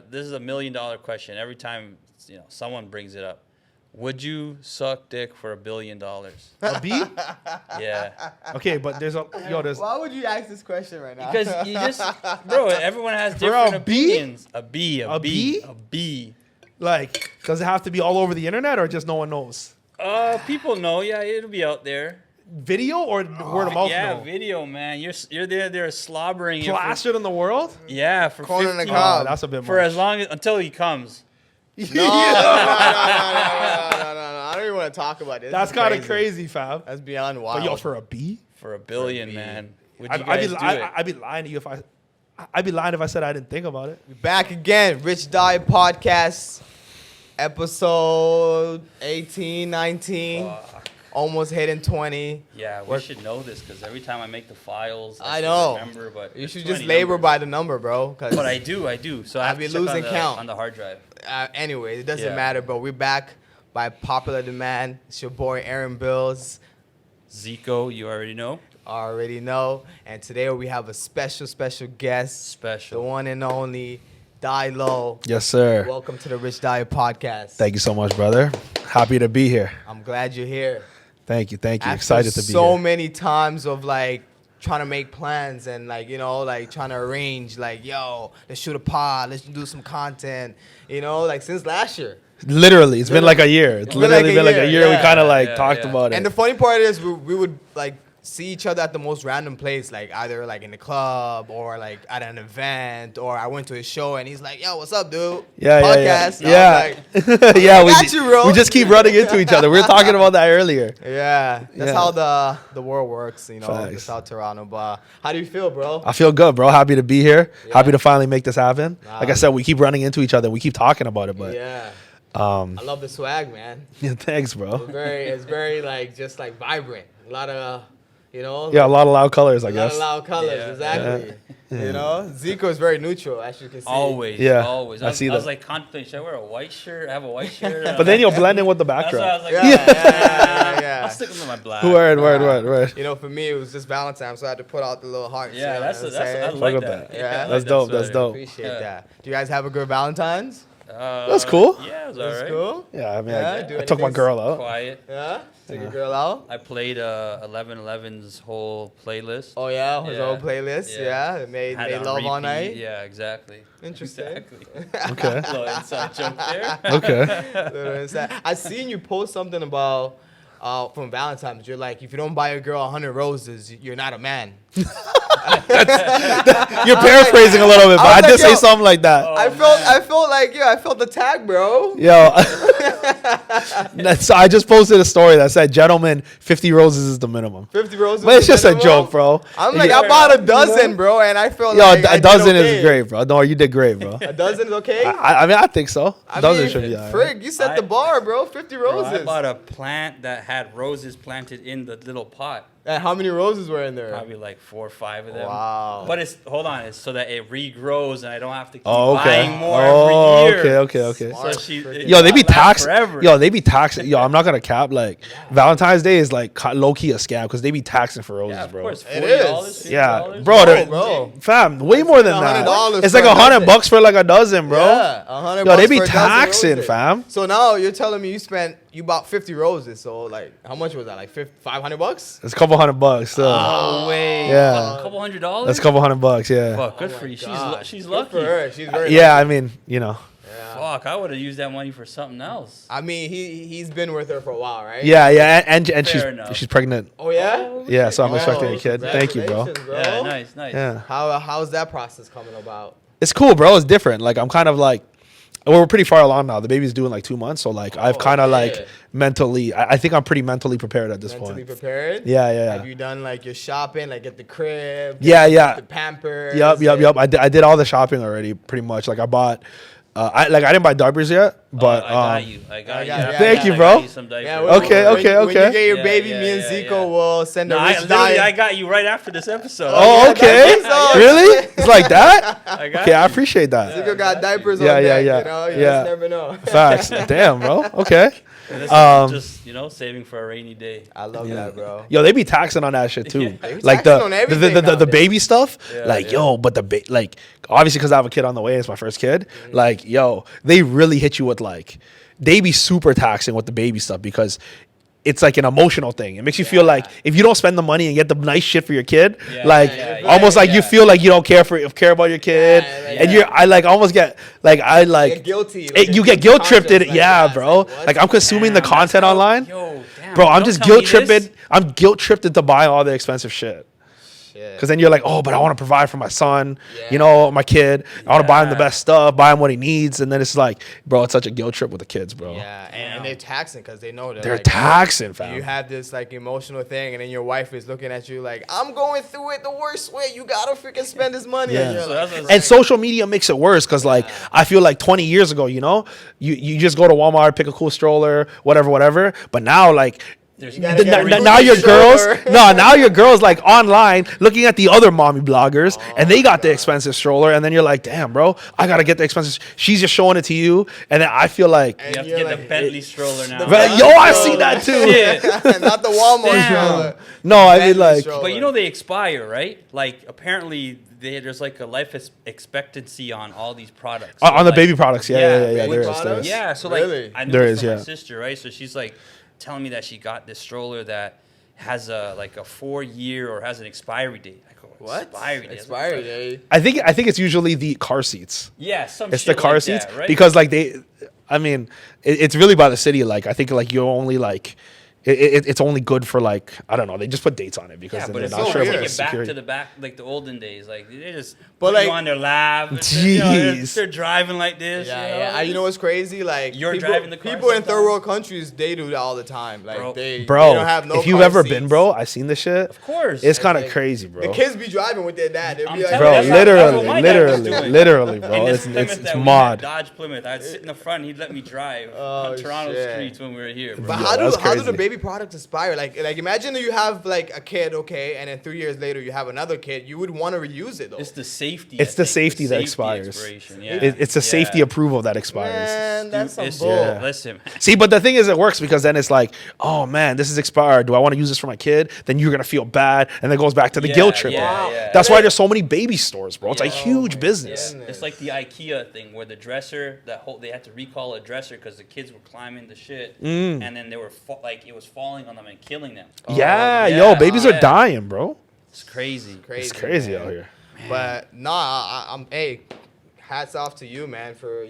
this is $1 million question. Every time someone brings it up, would you suck dick for $1 billion? A B? Yeah. Okay, but there's. Why would you ask this question right now? Because you just, bro, everyone has different a B? opinions. A B. Like, does it have to be all over the internet or just no one knows? People know. Yeah, it'll be out there. Video or word of mouth? Yeah, know? video, man. You're there slobbering. Plastered in the world? Yeah, for Corner in the 15 crowd. That's a bit for much. as long as until he comes. No. I don't even want to talk about this. That's kind of crazy, fam. That's beyond wild. But yo, for a B? For $1 billion, man. Would you I'd guys do it? I'd be lying to you if I'd be lying if I said I didn't think about it. We're back again. Rich Diet Podcast, episode 18, 19. Fuck. Almost hitting 20. Yeah, we should know this because every time I make the files, I know. Remember, but You should too just many labor numbers. by the number, bro. But I do. So I have be to check losing count. on the hard drive. Anyway, it doesn't Yeah. matter, but we're back by popular demand. It's your boy Aaron Bills. Zico, you already know. Already know. And today we have a special guest. Special. The one and only Dilo. Yes, sir. Welcome to the Rich Diet Podcast. Thank you so much, brother. Happy to be here. I'm glad you're here. Thank you. After Excited to be so here. many times of like trying to make plans and like, like trying to arrange like, yo, let's shoot a pod, let's do some content, like since last year. Literally, it's been like a year. It's literally been like a year. yeah. We kind of like Yeah, talked yeah. about it. And the funny part is we would like see each other at the most random place, like either like in the club or like at an event, or I went to his show and he's like, yo, what's up, dude? Podcast. Yeah. I got you, bro. we just keep running into each other. We were talking about that earlier. Yeah, that's Yeah. how the world works, Facts. in South Toronto. But how do you feel, bro? I feel good, bro. Happy to be here. Yeah. Happy to finally make this happen. Nah. Like I said, we keep running into each other. We keep talking about it, but Yeah, I I love the swag, man. thanks, bro. It's very like just like vibrant. A lot of, Yeah, a lot of loud colors, I a lot guess. of loud colors. Yeah. Exactly. Zico is very neutral, as you can see. Always. Yeah, Always. I see I was that. like contemplating, should I wear a white shirt? I have a white shirt. But then you'll blend in with the That's why I backdrop. was like, Yeah. I'll stick with my black. Word. For me, it was just Valentine's, so I had to put out the little hearts. Yeah, you know that's what I'm I saying? like Look that. at that. Yeah. I like That's that dope. That's sweater. dope. Appreciate Yeah. that. Do you guys have a good Valentine's? That's cool. Yeah, it was That's alright. cool. Yeah, I mean, Yeah, do I took my anything girl out. Quiet. Yeah? Take your girl out? I played 1111's whole playlist. Oh, yeah? His Yeah. old playlist? Yeah. Yeah. It made Had it on love all repeat. night? Yeah, exactly. Interesting. Exactly. Okay. Little inside joke there. Okay. Little inside. I seen you post something about from Valentine's. You're like, if you don't buy a girl 100 roses, you're not a man. You're paraphrasing a little bit, but I I was did like, say yo, something like that. I felt like, I felt the tag, bro. Yo, so I just posted a story that said, "Gentlemen, 50 roses is the minimum." 50 roses. But it's is just a minimum. joke, bro. I'm like, Yeah. I bought a dozen, bro, and I felt Yo, like I a did dozen okay. is great, bro. No, you did great, bro. A dozen is okay? I mean, I think so. A dozen should be all right. Frig, you set the bar, bro. 50 Bro, I roses. bought a plant that had roses planted in the little pot. And how many roses were in there? Probably like 4 or 5 of them. Wow. But it's so that it regrows and I don't have to keep Oh, okay. buying more Oh, every year. okay. Smart. So it Yo, they be lasts taxing. forever. Yo, they be taxing. Yo, I'm not gonna cap. Like Valentine's Day is like low key a scam because they be taxing for roses, Yeah, of bro. course. It $40, is. $50. Yeah, bro. bro. Fam, way more than that. $100 It's for like a dozen. $100 for like a dozen, bro. Yeah, 100 Yo, they bucks be for a dozen taxing, roses. fam. So now you're telling me you bought 50 roses. So like, how much was that? Like $500? It's a couple $100 still. No way. Yeah. A couple $100? That's a couple $100. Yeah. Fuck, good Oh for my you. God. She's Good lucky. for her. She's very Yeah, lucky. I mean, you know. Yeah. Fuck, I would have used that money for something else. I mean, he's been with her for a while, right? Yeah, and Fair enough. she's pregnant. Oh yeah. Yeah, so I'm Oh, expecting a kid. Thank you, bro. congratulations, bro. Yeah, nice. Yeah. How's that process coming about? It's cool, bro. It's different. Like I'm kind of like, we're pretty far along now. The baby's due in like 2 months, so like I've kind of like mentally. I think I'm pretty mentally prepared at this Mentally point. prepared? Yeah. Have you done like your shopping, like at the crib? Yeah. The Pampers. Yep. I did all the shopping already, pretty much. Like I bought. I didn't buy diapers yet, but I got you. Thank you, bro. Some diapers. Yeah, Okay. When you get your Yeah, baby, yeah, me and yeah, Zico yeah. will send a No, rich I diet. got you right after this episode. Oh, yeah, okay. that's Really? It's like that? I got Okay, I you. appreciate that. Zico got diapers Yeah, on yeah, deck, yeah. you know? You Yeah. just never know. Facts. Damn, bro. Okay. This is just, saving for a rainy day. I love that, bro. Yo, they be taxing on that shit too. They be Like taxing on everything the baby stuff. Yeah, like, yo, but like obviously because I have a kid on the way, it's my first kid. Like, yo, they really hit you with like, they be super taxing with the baby stuff because it's like an emotional thing. It makes you feel like if you don't spend the money and get the nice shit for your kid, almost like you feel like you don't care about your kid, and I like almost get like Get guilty. you get guilt tripped in it, bro. Like I'm consuming the content online, bro. I'm just guilt tripped. I'm guilt tripped into buying all the expensive shit. Because then you're like, oh, but I want to provide for my son, my kid. I want to buy him the best stuff, buy him what he needs. And then it's like, bro, it's such a guilt trip with the kids, bro. Yeah, and they're taxing because they know that they're taxing, fam. You have this like emotional thing, and then your wife is looking at you like, I'm going through it the worst way. You gotta freaking spend this money. Yeah. And, you're like, and social media makes it worse because like I feel like 20 years ago, you just go to Walmart, pick a cool stroller, whatever. But now like. Now your girls like online looking at the other mommy bloggers and they got the expensive stroller, and then you're like, damn, bro, I gotta get the expensive. She's just showing it to you, and then I feel like you have to get the Bentley stroller now. I see that too. Not the Walmart stroller. No, I mean like, but they expire, right? Like apparently there's like a life expectancy on all these products. On the baby products, yeah. There is. Yeah, so really? like I know there this is, from my sister, right? So she's like telling me that she got this stroller that has a 4-year or has an expiry date. I go, what? Expiry date? I think it's usually the car seats. Yeah, it's the car seats that, right? because like it's really by the city. Like I think like you only like. It's only good for like I don't know. They just put dates on it because but they're it's not sure about it security. back like the olden days. Like they just put you on their lap. Jeez, they're driving like this. Yeah. You know what's crazy? Like you're driving the car. People in third world countries, they do that all the time. Like they don't have no. If you've ever been, bro, I've seen this shit. Of course, it's kind of crazy, bro. The kids be driving with their dad. They be like, bro, literally, bro. It's mod. Dodge Plymouth. I'd sit in the front. He'd let me drive on Toronto streets when we were here. Bro. But how do the baby products expire? Like imagine you have like a kid, okay, and then 3 years later you have another kid. You would want to reuse it though. It's the safety. It's the safety that expires. It's a safety approval that expires. Man, that's some bull. Listen. See, but the thing is, it works because then it's like, oh man, this is expired. Do I want to use this for my kid? Then you're gonna feel bad, and then it goes back to the guilt trip. That's why there's so many baby stores, bro. It's a huge business. It's like the IKEA thing where the dresser, they had to recall a dresser because the kids were climbing the shit, and then they were it was falling on them and killing them. Babies are dying, bro. It's crazy. It's crazy out here. Man. But I'm hats off to you, man, for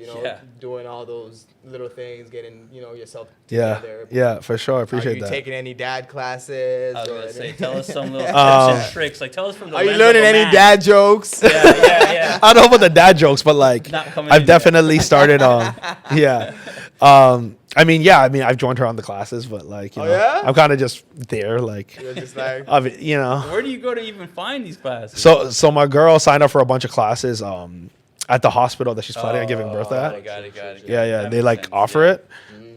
doing all those little things, getting yourself together. Yeah, for sure. I appreciate that. Are you taking any dad classes? I was gonna say, tell us some little tips and tricks. Like, tell us from the. Are you learning any dad jokes? Yeah. I don't know about the dad jokes, but like, I've definitely started on. I've joined her on the classes, but like, I'm kind of just there, like, you're just like, Where do you go to even find these classes? So my girl signed up for a bunch of classes, at the hospital that she's planning on giving birth at. Got it. Yeah, they like offer it.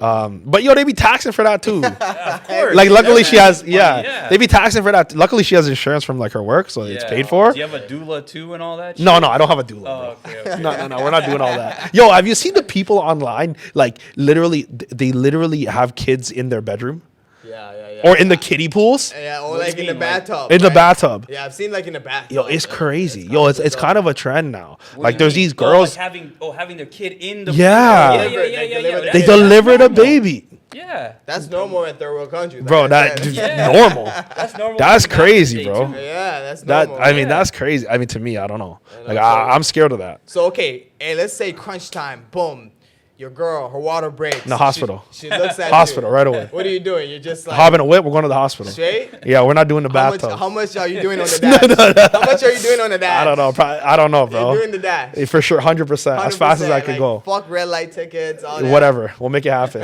But they be taxing for that too. Of course. Like luckily she has, they be taxing for that. Luckily she has insurance from like her work, so it's paid for. Do you have a doula too and all that? No, I don't have a doula. Oh, okay. No, we're not doing all that. Yo, have you seen the people online? Like they literally have kids in their bedroom. Or in the kiddie pools. Yeah, or like in the bathtub. In the bathtub. Yeah, I've seen like in the bathtub. Yo, it's crazy. Yo, it's kind of a trend now. Like there's these girls having their kid in the yeah. They delivered a baby. Yeah. That's normal in third world countries. Bro, that's normal. That's normal. That's crazy, bro. Yeah, that's normal. That's crazy. I mean, to me, I don't know. Like I'm scared of that. So okay, let's say crunch time, boom. Your girl, her water breaks. In the hospital. She looks at hospital you. right away. What are you doing? You're just like hopping a whip. We're going to the hospital. Straight? Yeah, we're not doing the bathtub. How much are you doing on the dash? How much are you doing on the dash? I don't know. I don't know, bro. You're doing the dash. For sure, 100%. As fast as I could go. Fuck red light tickets. All that. Whatever. We'll make it happen.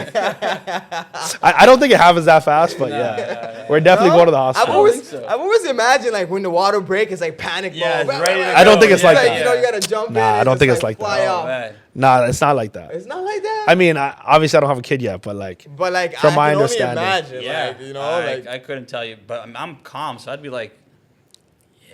I don't think it happens that fast, but we're definitely going to the hospital. I've always imagined like when the water breaks, it's like panic mode. I don't think it's like that. You gotta jump in. I don't think it's like that. Nah, it's not like that. It's not like that. I mean, obviously I don't have a kid yet, but like from my understanding, imagine, I couldn't couldn't tell you, but I'm calm, so I'd be like,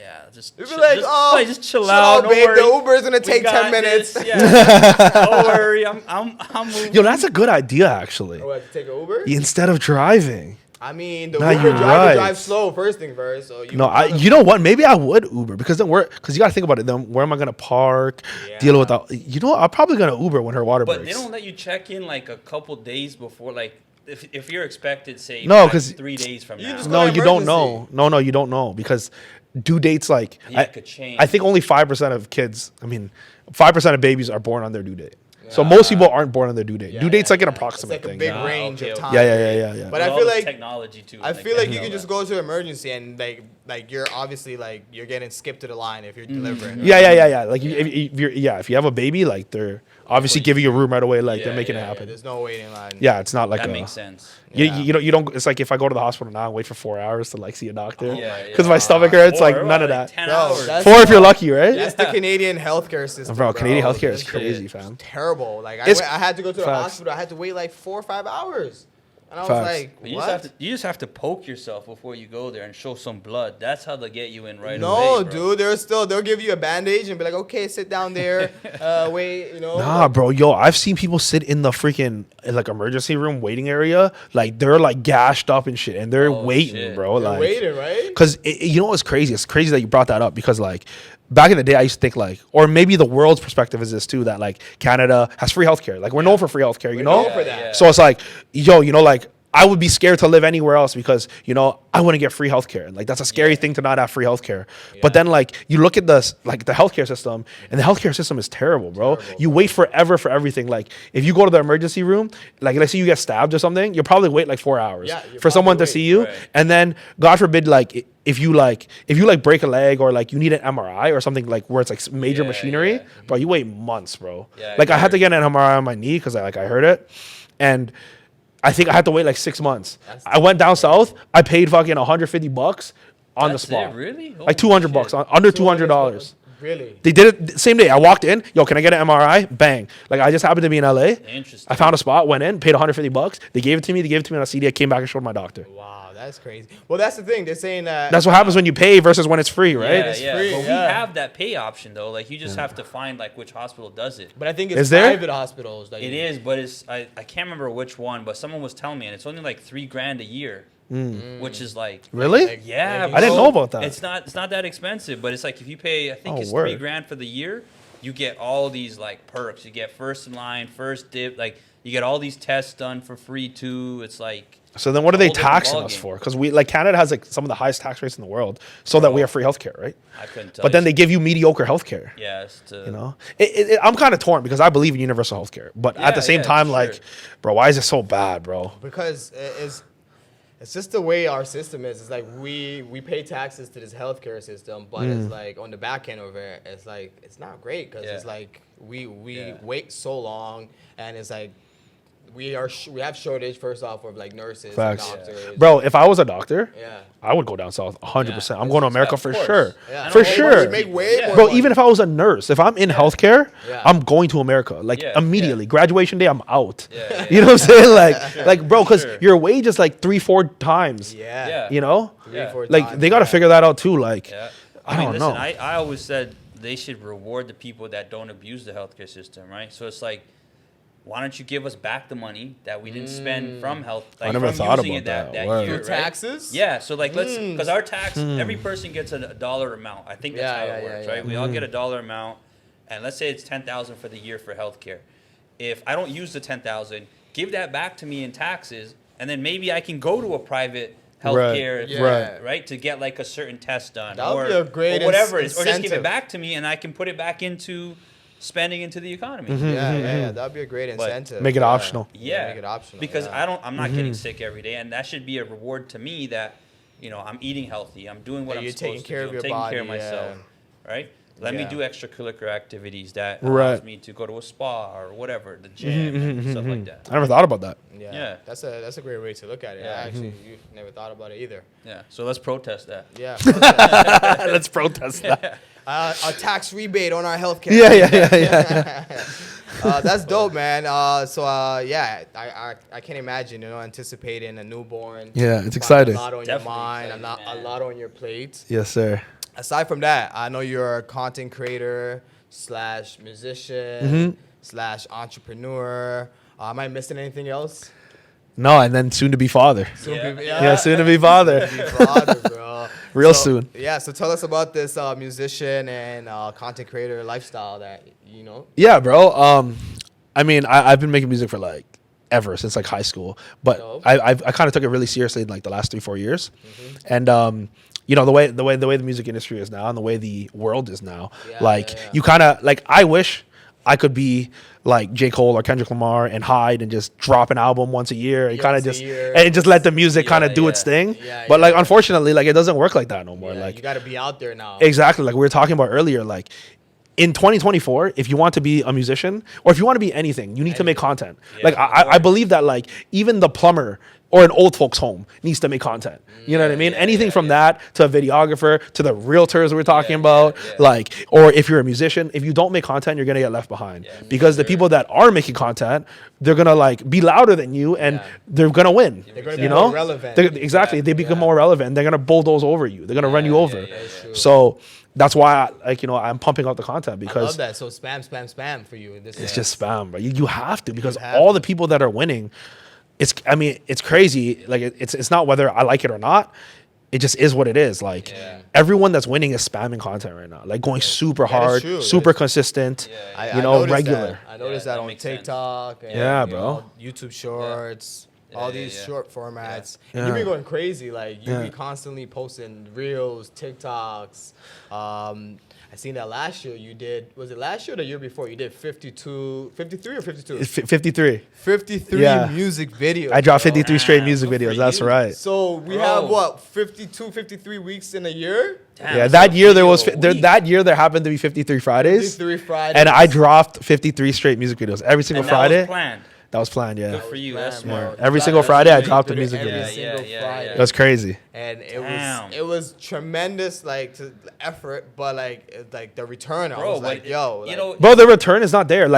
Yeah, just You'd be like, just chill out, don't babe. worry. The Uber's gonna take 10 minutes. Yeah, don't worry, I'm moving. Yo, that's a good idea, actually. Oh, I have to take an Uber? Instead of driving. I mean, the Nah, Uber you're driver right. drives slow first thing first. So You know what? Maybe I would Uber because then because you got to think about it. Then where am I gonna park? Deal with that. You know what? I'm probably gonna Uber when her water breaks. But they don't let you check in like a couple days before, like if you're expected, say, no, because 3 days from now. No, you don't know. No, you don't know because due dates like could change. I think only 5% of kids. I mean, 5% of babies are born on their due date. So most people aren't born on their due date. Due date's like an approximate it's like thing. a big range of time. Yeah. But I feel like technology too. I feel like you can just go to emergency and like you're obviously like you're getting skipped to the line if you're delivering. Yeah. Like if you have a baby, like they're obviously giving you a room right away. Like they're making it happen. There's no waiting line. Yeah, it's not like that makes sense. You don't. It's like if I go to the hospital now and wait for 4 hours to like see a doctor Yeah, because my stomach hurts. Like none of that. 10 Bro, hours. that's- 4 if you're lucky, right? That's the Canadian healthcare system. Bro, Canadian healthcare is This crazy, shit fam. Terrible. Like It's- I had to go to the Facts. hospital. I had to wait like 4 or 5 hours, and I was Facts. like, You what? just have to poke yourself before you go there and show some blood. That's how they get you in right away. No, bro. dude, they'll give you a bandage and be like, okay, sit down there, wait, Nah, bro, yo, I've seen people sit in the freaking like emergency room waiting area, like they're like gashed up and shit, and they're waiting, shit. bro. They're Like, waiting, right? because you know what's crazy? It's crazy that you brought that up because like back in the day, I used to think like, or maybe the world's perspective is this too, that like Canada has free healthcare. Like we're known for free healthcare, you know? known for that. So it's like, yo, like I would be scared to live anywhere else because, I wouldn't get free healthcare. And like that's a scary thing to not have free healthcare. But then like you look at the healthcare system, and the healthcare system is terrible, bro. You wait forever for everything. Like if you go to the emergency room, like let's say you get stabbed or something, you'll probably wait like 4 hours for someone to see you. Right. And then God forbid, like if you break a leg or like you need an MRI or something like where it's like major machinery, bro, you wait months, bro. Yeah, like I had to get an MRI on my knee because I heard it, and I think I had to wait like 6 months. I went down south. I paid fucking $150 on the spot. It, really? Like $200, under $200. Really? They did it the same day. I walked in. Yo, can I get an MRI? Bang. Like I just happened to be in LA. Interesting. I found a spot, went in, paid $150. They gave it to me. They gave it to me on a CD. I came back and showed my doctor. Wow, that's crazy. Well, that's the thing. They're saying that. That's what happens when you pay versus when it's free, right? It's Yeah, free, but we yeah. have that pay option though. Like you just have to find like which hospital does it. But I think it's Is there? private hospitals. Like, It is, but I can't remember which one. But someone was telling me, and it's only like $3,000 a year, which is like Really? Like, yeah. I didn't know about that. It's not that expensive, but it's like if you pay, I think Oh, it's word. $3,000 for the year, you get all these like perks. You get first in line, first dip, like you get all these tests done for free too. It's like. So then what are they whole different taxing us ballgame. for? Because Canada has like some of the highest tax rates in the world so that we have free healthcare, right? I couldn't tell. But then they give you mediocre healthcare. Yes. I'm kind of torn because I believe in universal healthcare, but at the same time, for like, sure. bro, why is it so bad, bro? because it's just the way our system is. It's like we pay taxes to this healthcare system, but it's like on the back end of it, it's like it's not great because it's like we wait so long, and it's like we have shortage first off of like nurses, Facts. and doctors. Bro, if I was a doctor, Yeah. I would go down south 100%. Yeah. I'm going to America Of for course. sure. Yeah. For And sure. you make way more Bro, money. even if I was a nurse, if I'm in healthcare, Yeah. I'm going to America. Like Yeah. immediately. Graduation day, I'm out. Yeah. You know what I'm saying? Like bro, because Sure. your wage is like 3-4 times. Yeah. Yeah. You know? 3-4 Like times, they got to yeah. figure that out too. Like, Yeah. I don't listen, know. I always said they should reward the people that don't abuse the healthcare system, right? So it's like, why don't you give us back the money that we didn't spend from health? Like, I never from thought using about it that. Word. year, Through right? taxes? Yeah. So like, because our tax, every person gets a dollar amount. I think that's Yeah, how yeah, it works, yeah, right? We all get a dollar amount, and let's say it's $10,000 for the year for healthcare. If I don't use the $10,000, give that back to me in taxes, and then maybe I can go to a private healthcare, Yeah. right, to get like a certain test done, That would be a great or whatever it is, or just give incentive. it back to me, and I can put it back into spending into the economy. Yeah, that'd be a great incentive. Make it optional. Yeah, make it optional. because yeah. I'm not getting sick every day, and that should be a reward to me that, I'm eating healthy, I'm doing what That I'm you're supposed taking to care do, of I'm your taking care of body, myself, right? Let me Yeah. do extracurricular activities that Right. allows me to go to a spa or whatever, the gym, and stuff like that. I never thought about that. Yeah. That's a great way to look at it. Yeah. I actually you never thought about it either. Yeah, so let's protest that. Yeah. Let's protest that. A tax rebate on our healthcare. Yeah. That's dope, man. Yeah, I can imagine, anticipating a newborn. Yeah, it's Find exciting. A lot on Definitely your mind, exciting, a man. lot on your plate. Yes, sir. aside from that, I know you're a content creator / musician / entrepreneur. Am I missing anything else? No, and then soon to be father. Yeah. Soon to be father. Father, bro. Real soon. Yeah, so tell us about this musician and content creator lifestyle that, you know. Yeah, bro. I mean, I've been making music for like ever since like high school, but I kind of took it really seriously in like the last 3-4 years, and you know the way the music industry is now and the way the world is now, you kind of like I wish I could be like J. Cole or Kendrick Lamar and hide and just drop an album once a year and kind of just let the music kind of do its thing. But like unfortunately, like it doesn't work like that no more. Like you got to be out there now. Exactly, like we were talking about earlier, like in 2024, if you want to be a musician or if you want to be anything, you need to make content. Like I believe that like even the plumber or an old folks home needs to make content. You know what I mean? Anything from that to a videographer to the realtors we're talking about, like, or if you're a musician, if you don't make content, you're gonna get left behind because the people that are making content, they're gonna like be louder than you and they're gonna win. They're gonna be more relevant. Exactly, they become more relevant. They're gonna bulldoze over you. They're gonna run you over. So that's why, I'm pumping out the content because I love that. So spam for you. It's just spam, bro. You have to because all the people that are winning, it's crazy. Like it's not whether I like it or not. It just is what it is. Like everyone that's winning is spamming content right now. Like going super hard, super consistent. Regular. I noticed that on TikTok. And, bro. YouTube Shorts. All these short formats. And you be going crazy. Like, you be constantly posting reels, TikToks. I seen that last year you did. Was it last year or the year before? You did 53 or 52? 53. 53 music videos. I dropped 53 straight music videos. That's right. So we have what, 52, 53 weeks in a year? Damn, yeah, that year there happened to be 53 Fridays. 53 Fridays. And I dropped 53 straight music videos every single Friday. That was planned. That was planned, yeah. Good for you. That's smart. Every single Friday, I dropped a music video. Every single Friday. It was crazy. And it was tremendous, like effort, but like the return, I was like, yo, bro, the return is not there.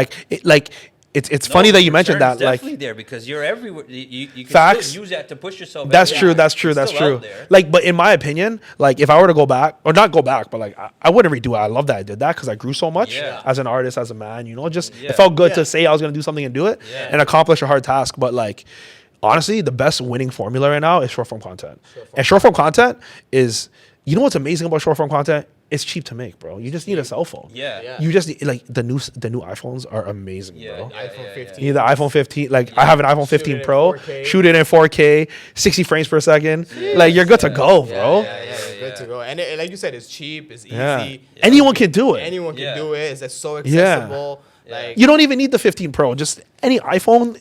It's funny that you mentioned that. Like, definitely there because you're everywhere. You can facts. still use that to push yourself. That's true. That's true. Like, but in my opinion, like if I were to go back or not go back, but like I wouldn't redo it. I love that I did that because I grew so much as an artist, as a man. It felt good to say I was gonna do something and do it and accomplish a hard task. But like, honestly, the best winning formula right now is short form content. And short form content is, you know what's amazing about short form content? It's cheap to make, bro. You just need a cell phone. You just need, like the new iPhones are amazing, bro. iPhone 15. You need the iPhone 15. Like I have an iPhone 15 Pro. Shoot it in 4K, 60 frames per second. Like you're good to go, bro. Good to go. And like you said, it's cheap. It's easy. Anyone can do it. Anyone can do it. It's so accessible. Like, you don't even need the 15 Pro. Just any iPhone,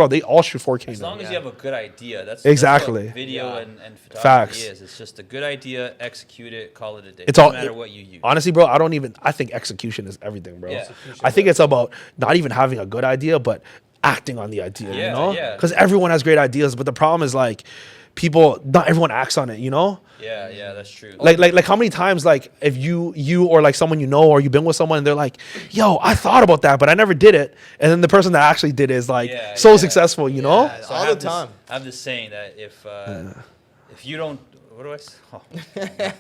they all shoot 4K. As long as you have a good idea, that's exactly what video and photography facts. is. It's just a good idea, execute it, call it a day. It's no matter what you use. Honestly, bro, I think execution is everything, bro. I think it's about not even having a good idea, but acting on the idea. You know, because everyone has great ideas, but the problem is like not everyone acts on it. You know. Yeah, that's true. Like how many times, like if you or like someone you know or you've been with someone and they're like, yo, I thought about that but I never did it, and then the person that actually did it is like successful, you know. So all the time. I have this saying that if you don't, what do I say? Oh,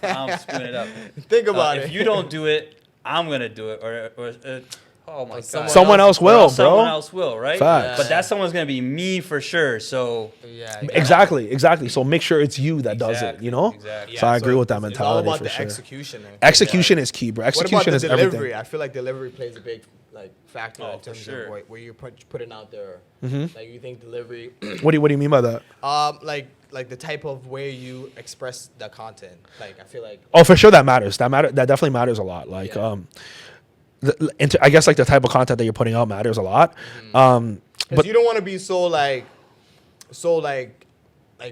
I'm screwing it up. Think about it. If you don't do it, I'm gonna do it, or oh my god, someone else will, bro. Someone else will, right? Facts. But that someone's gonna be me for sure. So exactly. So make sure it's you that does it. You know. Exactly. So I agree with that mentality. It's all about for the sure. execution. Execution is key, bro. Execution is delivery? everything. I feel like delivery plays a big factor in terms of where you're putting out there. Like you think delivery. What do you mean by that? Like the type of way you express the content. Like I feel like. Oh, for sure that matters. That definitely matters a lot. Like I guess like the type of content that you're putting out matters a lot. But you don't want to be so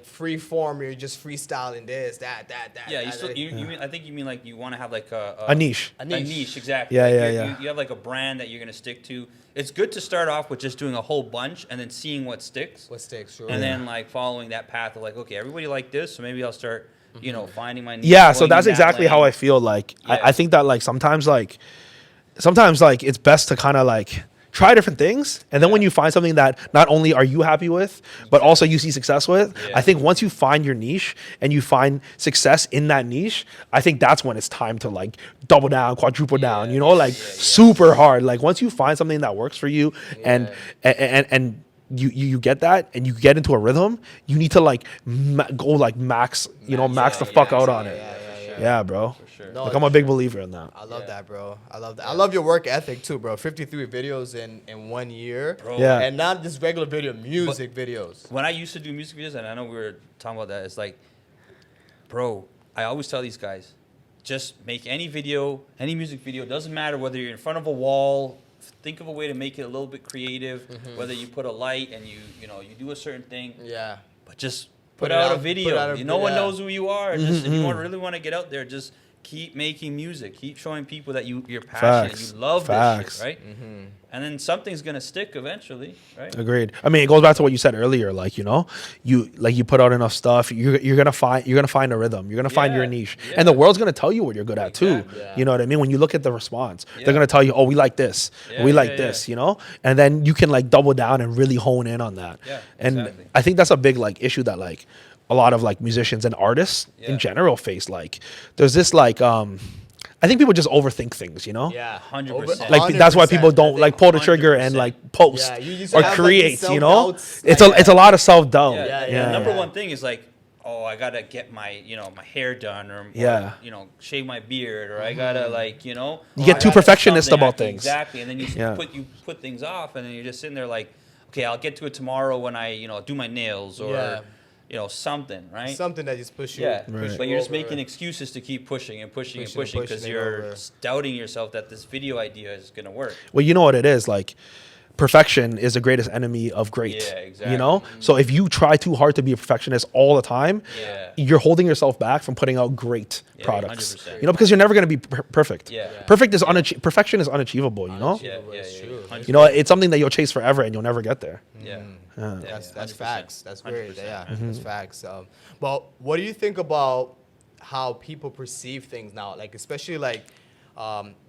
free form. You're just freestyling this, that. Yeah, I think you mean like you want to have like a niche. A niche, exactly. Yeah. You have like a brand that you're gonna stick to. It's good to start off with just doing a whole bunch and then seeing what sticks. Sure. And then like following that path of like, okay, everybody like this, so maybe I'll start, finding my niche. Yeah, so that's exactly how I feel. Like I think that like sometimes like it's best to kind of like try different things, and then when you find something that not only are you happy with, but also you see success with, I think once you find your niche and you find success in that niche, I think that's when it's time to like double down, quadruple down, you know, like super hard. Like once you find something that works for you and you get that and you get into a rhythm, you need to like go like max, you know, max the fuck out on it. Yeah, bro. No, like I'm a big believer in that. I love that, bro. I love that. I love your work ethic too, bro. 53 videos in 1 year. Bro. Yeah. And not just regular music videos. When I used to do music videos, and I know we were talking about that, it's like, bro, I always tell these guys, just make any video, any music video. It doesn't matter whether you're in front of a wall. Think of a way to make it a little bit creative. Whether you put a light and you do a certain thing. Yeah. But just put out a video. No one knows who you are. Just if you really want to get out there, just keep making music. Keep showing people that you're passionate. You love this shit, right? And then something's gonna stick eventually, right? Agreed. I mean, it goes back to what you said earlier. Like, you know, you put out enough stuff. You're gonna find a rhythm. You're gonna find your niche, and the world's gonna tell you what you're good at too. You know what I mean? When you look at the response, they're gonna tell you, oh, we like this, we like this, you know, and then you can like double down and really hone in on that. And I think that's a big like issue that like a lot of like musicians and artists in general face. Like, there's this like I think people just overthink things, you know? Yeah, 100%. Like that's why people don't like pull the trigger and like post or create, like, you know? It's a lot of self-doubt. The number one thing is like, oh, I gotta get my my hair done, or shave my beard, or I gotta like you get too perfectionist about things. Exactly, and then you put things off, and then you're just sitting there like, okay, I'll get to it tomorrow when I do my nails or. Something, right? Something that just push you. But you're just making excuses to keep pushing because you're doubting yourself that this video idea is gonna work. Well, you know what it is, like perfection is the greatest enemy of great. Yeah, exactly. You know? So if you try too hard to be a perfectionist all the time, you're holding yourself back from putting out great products. 100%. You know, because you're never going to be perfect. Perfection is unachievable, you know? You know, it's something that you'll chase forever and you'll never get there. That's facts. That's great. That's facts. But what do you think about how people perceive things now? Like, especially like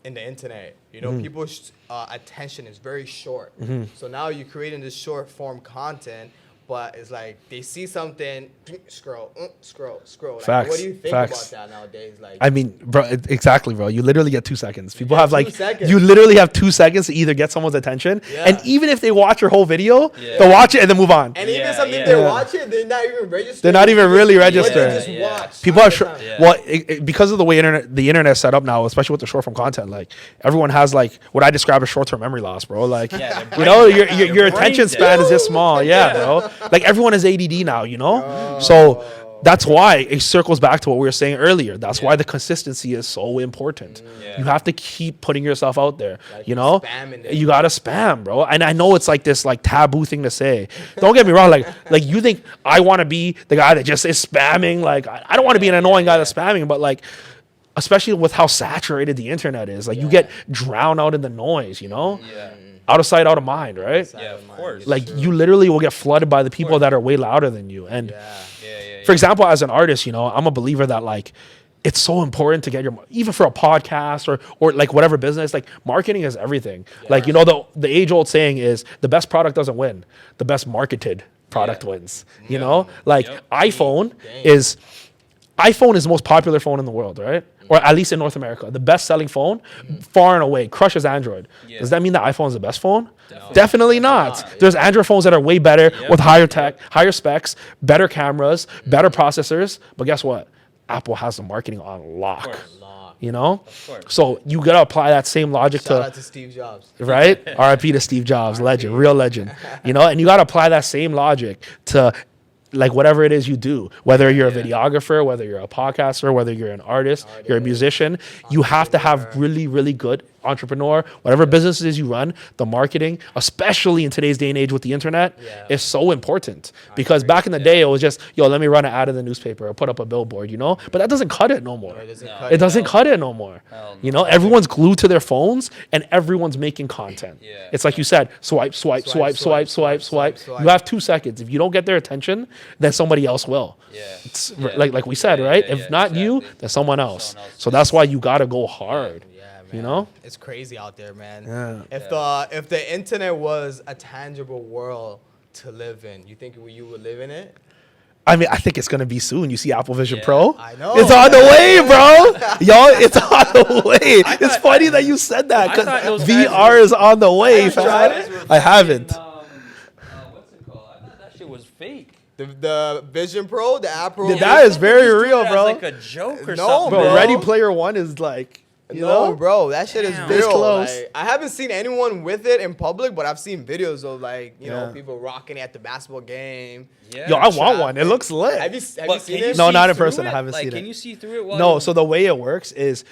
in the internet, people's attention is very short. So now you're creating this short form content, but it's like they see something, scroll. Like, facts. What do you think about that nowadays? Like, I mean, bro, exactly, bro. You literally get 2 seconds. People have like 2 seconds. You literally have 2 seconds to either get someone's attention, and even if they watch your whole video, they'll watch it and then move on. And even something they're watching, they're not even registered. They're not even really registered. They just watch. People are because of the way the internet is set up now, especially with the short form content. Like everyone has like what I describe as short term memory loss, bro. Like your attention span is just small. Yeah, bro. Like everyone has ADD now, so that's why it circles back to what we were saying earlier. That's why the consistency is so important. You have to keep putting yourself out there. You gotta spam, bro. And I know it's like this like taboo thing to say. Don't get me wrong. Like you think I want to be the guy that just is spamming. Like I don't want to be an annoying guy that's spamming, but like. Especially with how saturated the internet is, like you get drowned out in the noise, out of sight, out of mind, right? Yeah, of course. Like you literally will get flooded by the people that are way louder than you. And for example, as an artist, I'm a believer that like it's so important to get even for a podcast or like whatever business, like marketing is everything. Like the age old saying is the best product doesn't win, the best marketed product wins. iPhone is the most popular phone in the world, right? Or at least in North America. The best-selling phone, far and away, crushes Android. Does that mean that iPhone is the best phone? No. Definitely not. There's Android phones that are way better with higher tech, higher specs, better cameras, better processors. But guess what? Apple has the marketing on lock. So you gotta apply that same logic Shout out to Steve Jobs. Right? RIP to Steve Jobs, legend, real legend. And you gotta apply that same logic to like whatever it is you do, whether you're a videographer, whether you're a podcaster, whether you're an artist, you're a musician, you have to have really, really good entrepreneur, whatever businesses you run, the marketing, especially in today's day and age with the internet, is so important. Because back in the day, it was just, let me run an ad in the newspaper or put up a billboard, But that doesn't cut it no more. It doesn't cut it no more. Everyone's glued to their phones and everyone's making content. It's like you said, swipe. You have 2 seconds. If you don't get their attention, then somebody else will. Like we said, right? If not you, then someone else. So that's why you got to go hard. man. You know? It's crazy out there, man. Yeah. If the internet was a tangible world to live in, you think you would live in it? I mean, I think it's gonna be soon. You see Apple Vision Yeah. Pro? I know. It's on the way, bro. Yo, it's on the way. It's funny that you said that I because thought those guys VR is on the way, I thought those fam. guys were I haven't. what's it called? I thought that shit was fake. The Vision Pro, the App Pro. That is very real, As bro. like a joke or No, something. Bro, bro. Ready Player One is like, you know? bro, that shit is Damn. real. This close. Like, I haven't seen anyone with it in public, but I've seen videos of like you know Yeah. people rocking it at the basketball game. Yeah. Yo, I want Traffic. one. It looks lit. Have you But seen can you it? No, see not in through person. I it? haven't Like, seen can it. you see through it? While No, you- so the way it works is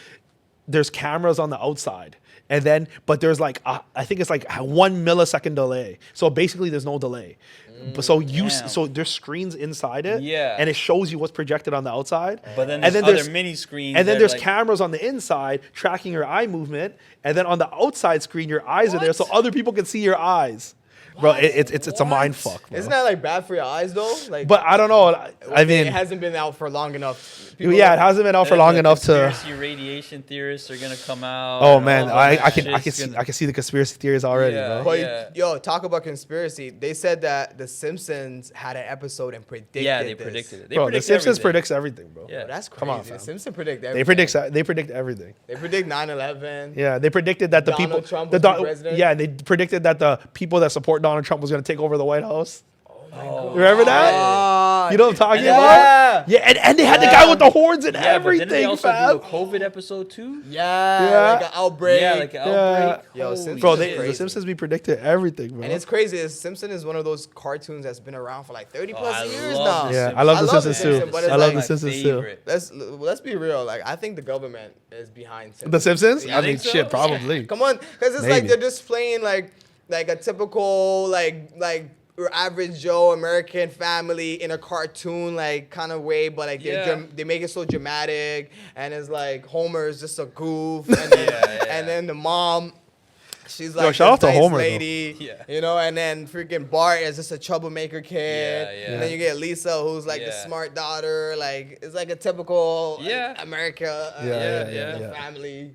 there's cameras on the outside. And then, but there's like, I think it's like a 1 millisecond delay. So basically there's no delay. But so Damn. so there's screens inside it. Yeah. And it shows you what's projected on the outside. But then and there's then other mini screens. And then that, there's like, cameras on the inside tracking your eye movement. And then on the outside screen, your eyes are there so other people can see your eyes. Bro, it's a mind fuck, bro. Isn't that like bad for your eyes though? Like, But I don't know. I it mean, hasn't been out for long enough. yeah, it hasn't been out for then long the enough to. conspiracy radiation theorists are gonna come out. Oh and man, all that I can shit's see gonna- I can see the conspiracy theories already, Yeah. bro. But Yeah. yo, talk about conspiracy. They said that The Simpsons had an episode and predicted. Yeah, they this. predicted it. They Bro, The predict Simpsons everything. predicts everything, bro. Yeah. Bro, that's crazy. Come on, The fam. Simpsons predict They everything. predict everything. They predict 9/11. Yeah, they predicted that the Donald people, Trump the was the president? yeah, they predicted that the people that support Donald Trump was gonna take over the White House. Oh, Remember that? Ah, You know what I'm talking yeah. about? Yeah, and they had the guy with the horns and Yeah, but didn't they everything, also fam. do a COVID episode too? Yeah, Yeah. like an outbreak. Yeah, like an Yeah. outbreak. Yo, Holy Simpsons Bro, is the crazy. Simpsons be predicting everything, bro. And it's crazy. Simpson is one of those cartoons that's been around for like 30 plus I years love now. The yeah, I love the Simpsons too. Simpsons, but it's I love like the my Simpsons too. favorite. Let's be real. Like I think the government is behind Simpsons. The Simpsons? Yeah, I mean, think so? shit, probably. Come on, because it's like Maybe. they're just playing like a typical like your average Joe American family in a cartoon like kind of way, but like Yeah. they make it so dramatic, and it's like Homer is just a goof, and then, and then the mom. She's like shout out this to nice Homer, though. lady, Yeah. you know, and then freaking Bart is just a troublemaker kid, Yeah, yeah. and then you get Lisa, who's like the Yeah. smart daughter, like it's like a typical Yeah. America yeah. family.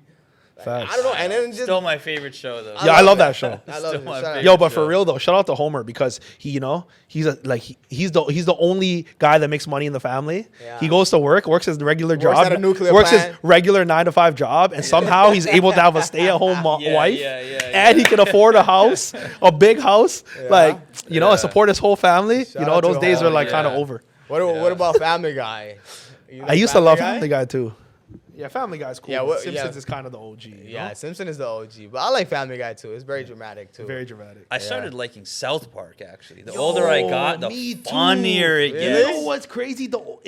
Like, Facts. I don't know, and then just Still my favorite show though. Yeah, I love that show. I love Still it. my Shout out. favorite. Yo, but for show. real though, shout out to Homer because he, you know, he's the only guy that makes money in the family. Yeah. He goes to works his regular Works job, at a nuclear works his plant. regular 9 to 5 job, and somehow he's able to have a stay-at-home Yeah, wife, yeah, and he can afford a house, a big house, like you know, and support his whole family. Shout You know, out to those days Homer, are like kind of yeah. over. What about Family Guy? You I like used to love Guy? Family Guy too. Yeah, Family Guy's cool. Yeah, but what- Simpsons yeah. is kind of the OG. You Yeah, know? Simpson is the OG, but I like Family Guy too. It's very dramatic too. Very dramatic. I started liking South Park actually. The older I got, the me too. funnier it Really? You gets. know what's crazy though?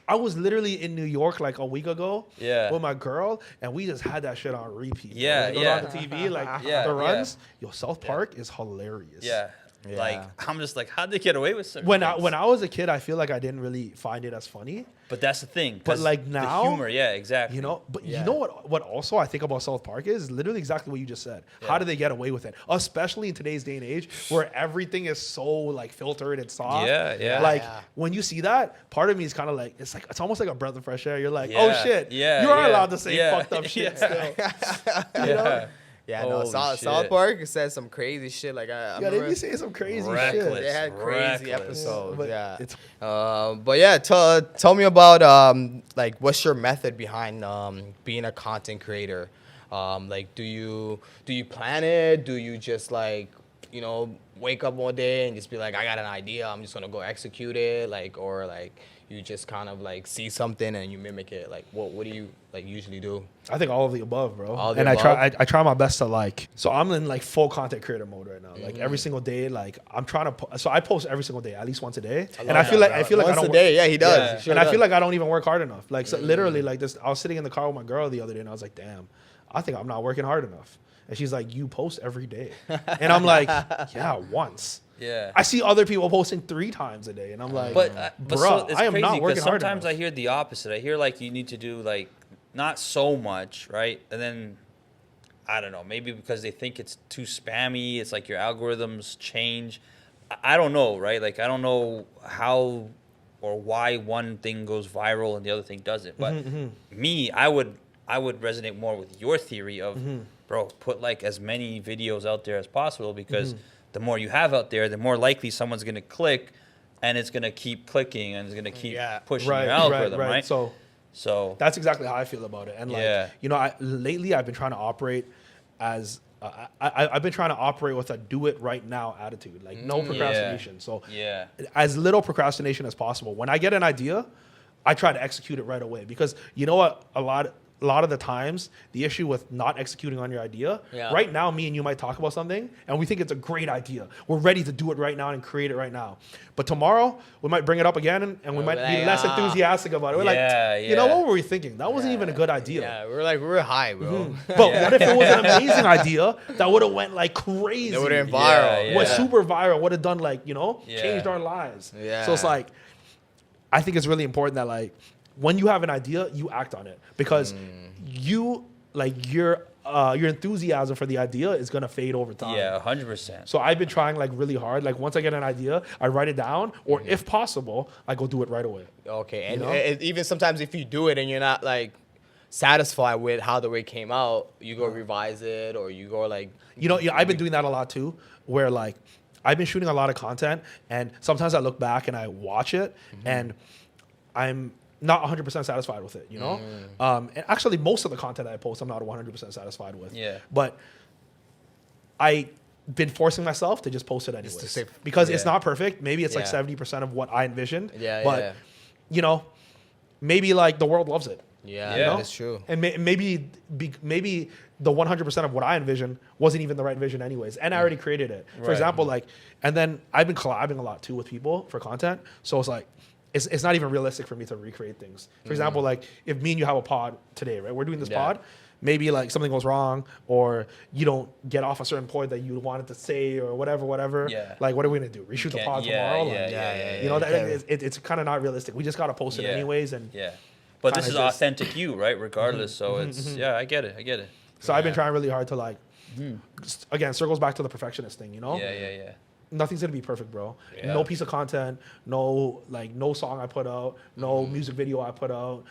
I was literally in New York like a week ago Yeah. with my girl, and we just had that shit on repeat. bro. Yeah, It goes yeah. on the TV, like Yeah, the yeah. runs. Yo, South Park is hilarious. Yeah. Yeah. Like I'm just like, how'd they get away with certain When things? I was a kid, I feel like I didn't really find it as funny. But that's the thing. But 'cause like the now, humor, yeah, exactly. You know, but Yeah. you know what also I think about South Park is literally exactly what you just said. How do they get away with it? Especially in today's day and age where everything is so like filtered and soft. Yeah, yeah. Like Yeah. when you see that, part of me is kind of like it's almost like a breath of fresh air. You're like, Yeah, oh shit. yeah, You are yeah, allowed to say yeah, fucked up shit yeah. still. yeah. Yeah, no, Holy South shit. Park said some crazy shit. Like I Yeah, they remember be saying some crazy Reckless. shit. they had crazy Reckless. episodes. But Yeah, it's but yeah, tell me about like what's your method behind being a content creator? Like do you plan it? Do you just like wake up one day and just be like, I got an idea, I'm just gonna go execute it, like, or like you just kind of like see something and you mimic it? Like what do you like usually do? I think all of the above, bro. All of the and above? I try my best to like. So I'm in like full content creator mode right now. Like every single day, like I'm trying to. So I post every single day, at least once a day. And I feel like I Once don't a day, yeah, he does. Yeah. He sure and I does. feel like I don't even work hard enough. Like so literally, like this. I was sitting in the car with my girl the other day, and I was like, "Damn, I think I'm not working hard enough." And she's like, "You post every day," and I'm like, "Yeah, once." Yeah. I see other people posting 3 times a day, and I'm like, But "Bruh, so it's I am crazy not 'cause working hard sometimes enough." I hear the opposite. I hear like you need to do like not so much, right? And then I don't know, maybe because they think it's too spammy, it's like your algorithms change. I don't know, right? Like I don't know how or why one thing goes viral and the other thing doesn't. But me, I would I would resonate more with your theory of, bro, put like as many videos out there as possible, because the more you have out there, the more likely someone's going to click, and it's going to keep clicking, and it's going to keep pushing your algorithm, right? So that's exactly how I feel about it. And like, you know, lately I've been trying to operate as I've been trying to operate with a do it right now attitude, like no procrastination. So as little procrastination as possible. When I get an idea, I try to execute it right away, because you know what, a lot of the times the issue with not executing on your idea, right now me and you might talk about something and we think it's a great idea, we're ready to do it right now and create it right now, but tomorrow we might bring it up again and we might be less enthusiastic about it. We're like, you know, what were we thinking? That wasn't even a good idea. We're high, bro. But what if it was an amazing idea that would have went like crazy? It would have been viral. Was super viral, would have done like, you know, changed our lives. So it's like, I think it's really important that like, when you have an idea, you act on it, because you like your enthusiasm for the idea is gonna fade over time. 100%. So I've been trying like really hard. Like once I get an idea, I write it down, or if possible, I go do it right away. Okay, and even sometimes if you do it and you're not like satisfied with how the way it came out, you go revise it, or you go like, you know, I've been doing that a lot too, where like I've been shooting a lot of content, and sometimes I look back and I watch it, and I'm not 100% satisfied with it, you know? And actually, most of the content I post, I'm not 100% satisfied with. But I've been forcing myself to just post it anyways. Because it's not perfect. Maybe it's like 70% of what I envisioned. But, you know, maybe like the world loves it. You know? That's true. And maybe the 100% of what I envisioned wasn't even the right vision anyways. And I already created it. For example, like, and then I've been collabing a lot too with people for content. So it's like, it's not even realistic for me to recreate things. For example, like if me and you have a pod today, right? We're doing this pod. Maybe like something goes wrong, or you don't get off a certain point that you wanted to say, or whatever. Like, what are we gonna do? Reshoot the pod tomorrow? You know, it's kind of not realistic. We just gotta post it anyways. And but this is authentic you, right? Regardless. So it's I get it. So I've been trying really hard to like, again, circles back to the perfectionist thing, you know? Nothing's gonna be perfect, bro. No piece of content, no song I put out, no music video I put out.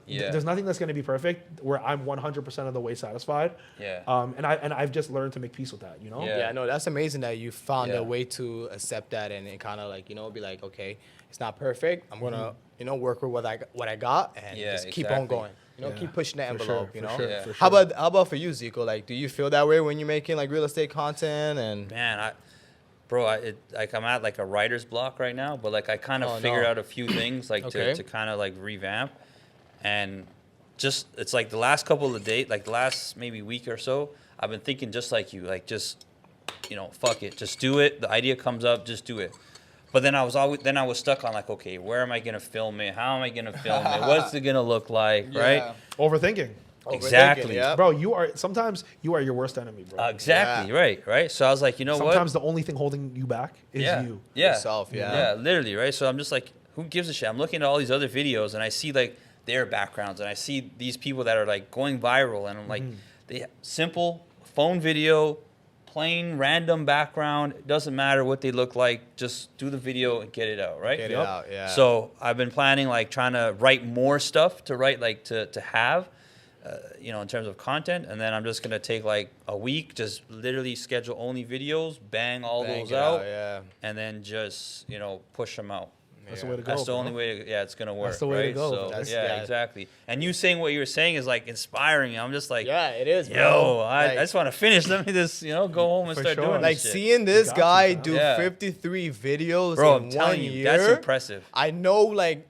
There's nothing that's gonna be perfect where I'm 100% of the way satisfied. And I've just learned to make peace with that, you know? No, that's amazing that you found a way to accept that and kind of like, you know, be like, okay, it's not perfect. I'm gonna, you know, work with what I got and just keep on going. You know, keep pushing the envelope. You know. How about for you, Zico? Like, do you feel that way when you're making like real estate content? And man, I'm at like a writer's block right now, but like I kind of figured out a few things like to kind of like revamp, and just it's like the last couple of days, like the last maybe week or so, I've been thinking just like you, like just, you know, fuck it, just do it. The idea comes up, just do it. But then I was stuck on like, okay, where am I gonna film it? How am I gonna film it? What's it gonna look like? Right? Overthinking. Exactly, bro. Sometimes you are your worst enemy, bro. Exactly, right. So I was like, you know sometimes the only thing holding you back is you. Yourself. Literally, right. So I'm just like, who gives a shit? I'm looking at all these other videos and I see like their backgrounds and I see these people that are like going viral, and I'm like, they simple phone video, plain random background. It doesn't matter what they look like. Just do the video and get it out, right? Get it out, So I've been planning like trying to write more stuff to write like to have. You know, in terms of content, and then I'm just gonna take like a week, just literally schedule only videos, bang those out, and then just, you know, push them out. That's the way to go. That's the only way. It's gonna work. That's the way to go. So, exactly. And you saying what you were saying is like inspiring me. I'm just like, it is. Bro. Yo, I just want to finish. Let me just, you know, go home and start doing like this seeing this guy do 53 videos bro, in I'm telling 1 you, year. that's impressive. I know, like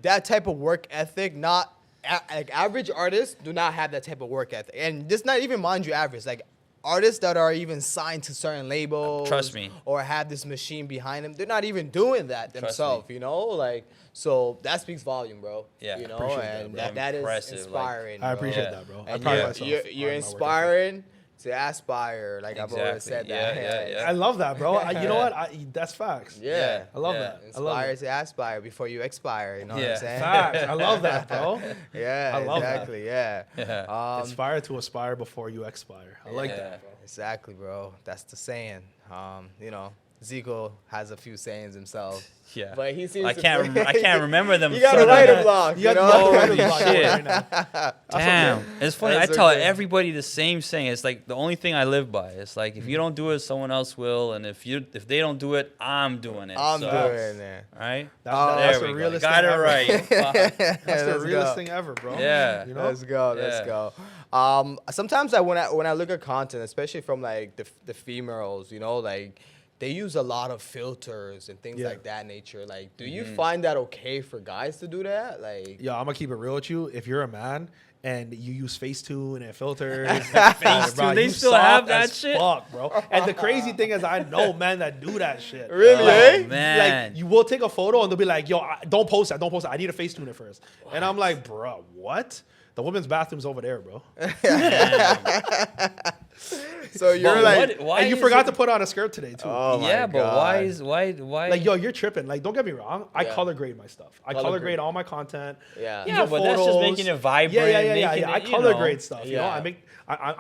that type of work ethic. Not like average artists do not have that type of work ethic, and this not even mind you average. Like artists that are even signed to certain labels, trust me, or have this machine behind them, they're not even doing that themselves. You know, like so that speaks volume, bro. You know, and that is inspiring. Like, I appreciate that, bro. And you're inspiring to aspire, like I've always said that. I love that, bro. You know what? That's facts. I love that. Inspire to aspire before you expire. You know what I'm saying? Facts. I love that, bro. I love exactly. That. Inspire to aspire before you expire. I like that, bro. Exactly, bro. That's the saying. You know, Zico has a few sayings himself. Yeah. But he seems I can't remember them. You gotta write a blog. You got know? Holy the block shit. right now. Damn. It's funny. That's I tell okay. everybody the same saying. It's like the only thing I live by. It's like if you don't do it, someone else will, and if they don't do it, I'm doing it. I'm so, doing it. Right? That's There the we realest go. Got thing it ever. right. Fuck. That's the Let's realest go. thing ever, bro. Yeah. You know? Let's go. Let's Yeah. go. Sometimes when I look at content, especially from like the females, you know, like they use a lot of filters and things Yeah. like that nature. Like, do you find that okay for guys to do that? Like, Yo, I'm gonna keep it real with you. If you're a man and you use Facetune and filters, Facetune, they you still soft have that as shit? fuck, bro. And the crazy thing is, I know men that do that shit. Really, eh? Oh, man. Like, you will take a photo and they'll be like, "Yo, don't post that. Don't post that. I need a Facetune it first." And I'm like, "Bro, what? The women's bathroom's over there, bro." so you're But like, why And you is forgot it- to put on a skirt today too. oh my yeah, but God. why? Like, yo, you're tripping. Like, don't get me wrong. I Yeah. color grade my stuff. I Color color grade. grade all my content. Yeah. Yeah, but that's just making it vibrant. Yeah. making I it, you color know. grade stuff. You know, Yeah.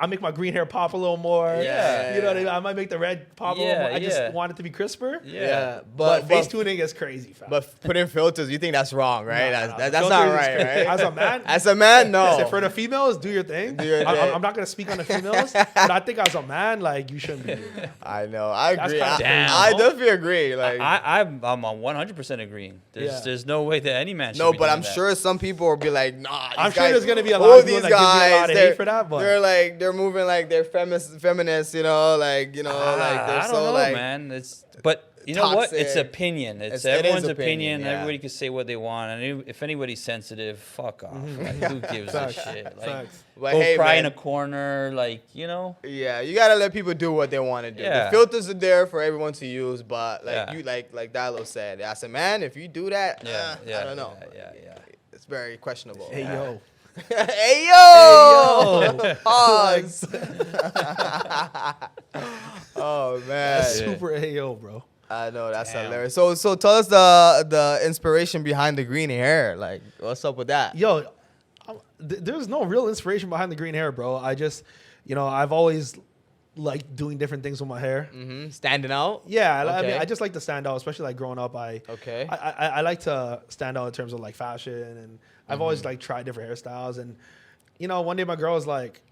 I make my green hair pop a little more. Yeah. You know what I mean? I might make the red pop a little Yeah, more. I just yeah. want it to be crisper. Yeah. But face tuning is crazy, fam. But putting filters, you think that's wrong, right? Nah, That's filters not is right, crazy. right? As a man, As a man, no. listen, for the females, do your thing. Do your I'm, thing. I'm not gonna speak on the females, but I think as a man, like, you shouldn't be doing that. I know. I That's agree. kinda Damn. I definitely agree. Like, I'm on 100% agreeing. Yeah. There's no way that any man should no, be but doing I'm that. sure some people will be like, nah. I'm these sure guys- there's gonna be a who lot are of people these that give me a lot of guys? hate for that, but they're moving like they're feminists, you know, like you know, like they're I don't so know, like. man. But you know what? It's toxic. opinion. It is Everyone's opinion, opinion. yeah. Everybody can say what they want, and if anybody's sensitive, fuck off. Like, who gives a Facts. shit? Like, Facts. But go hey, cry man. in a corner, like, you know. Yeah, you gotta let people do what they want to do. Yeah. The filters are there for everyone to use, but like Yeah. you like Dilo said, as a man, if you do that, Yeah, I don't know. Yeah. It's very questionable. hey yo, Hey yo! Pause. Oh man. super hey yo, bro. I know that's Damn. hilarious. So tell us the inspiration behind the green hair. Like, what's up with that? Yo, there's no real inspiration behind the green hair, bro. I just, I've always liked doing different things with my hair. Standing out. Yeah, I Okay. mean, I just like to stand out, especially like growing up. Okay. I like to stand out in terms of like fashion, and I've always like tried different hairstyles. And one day my girl was like,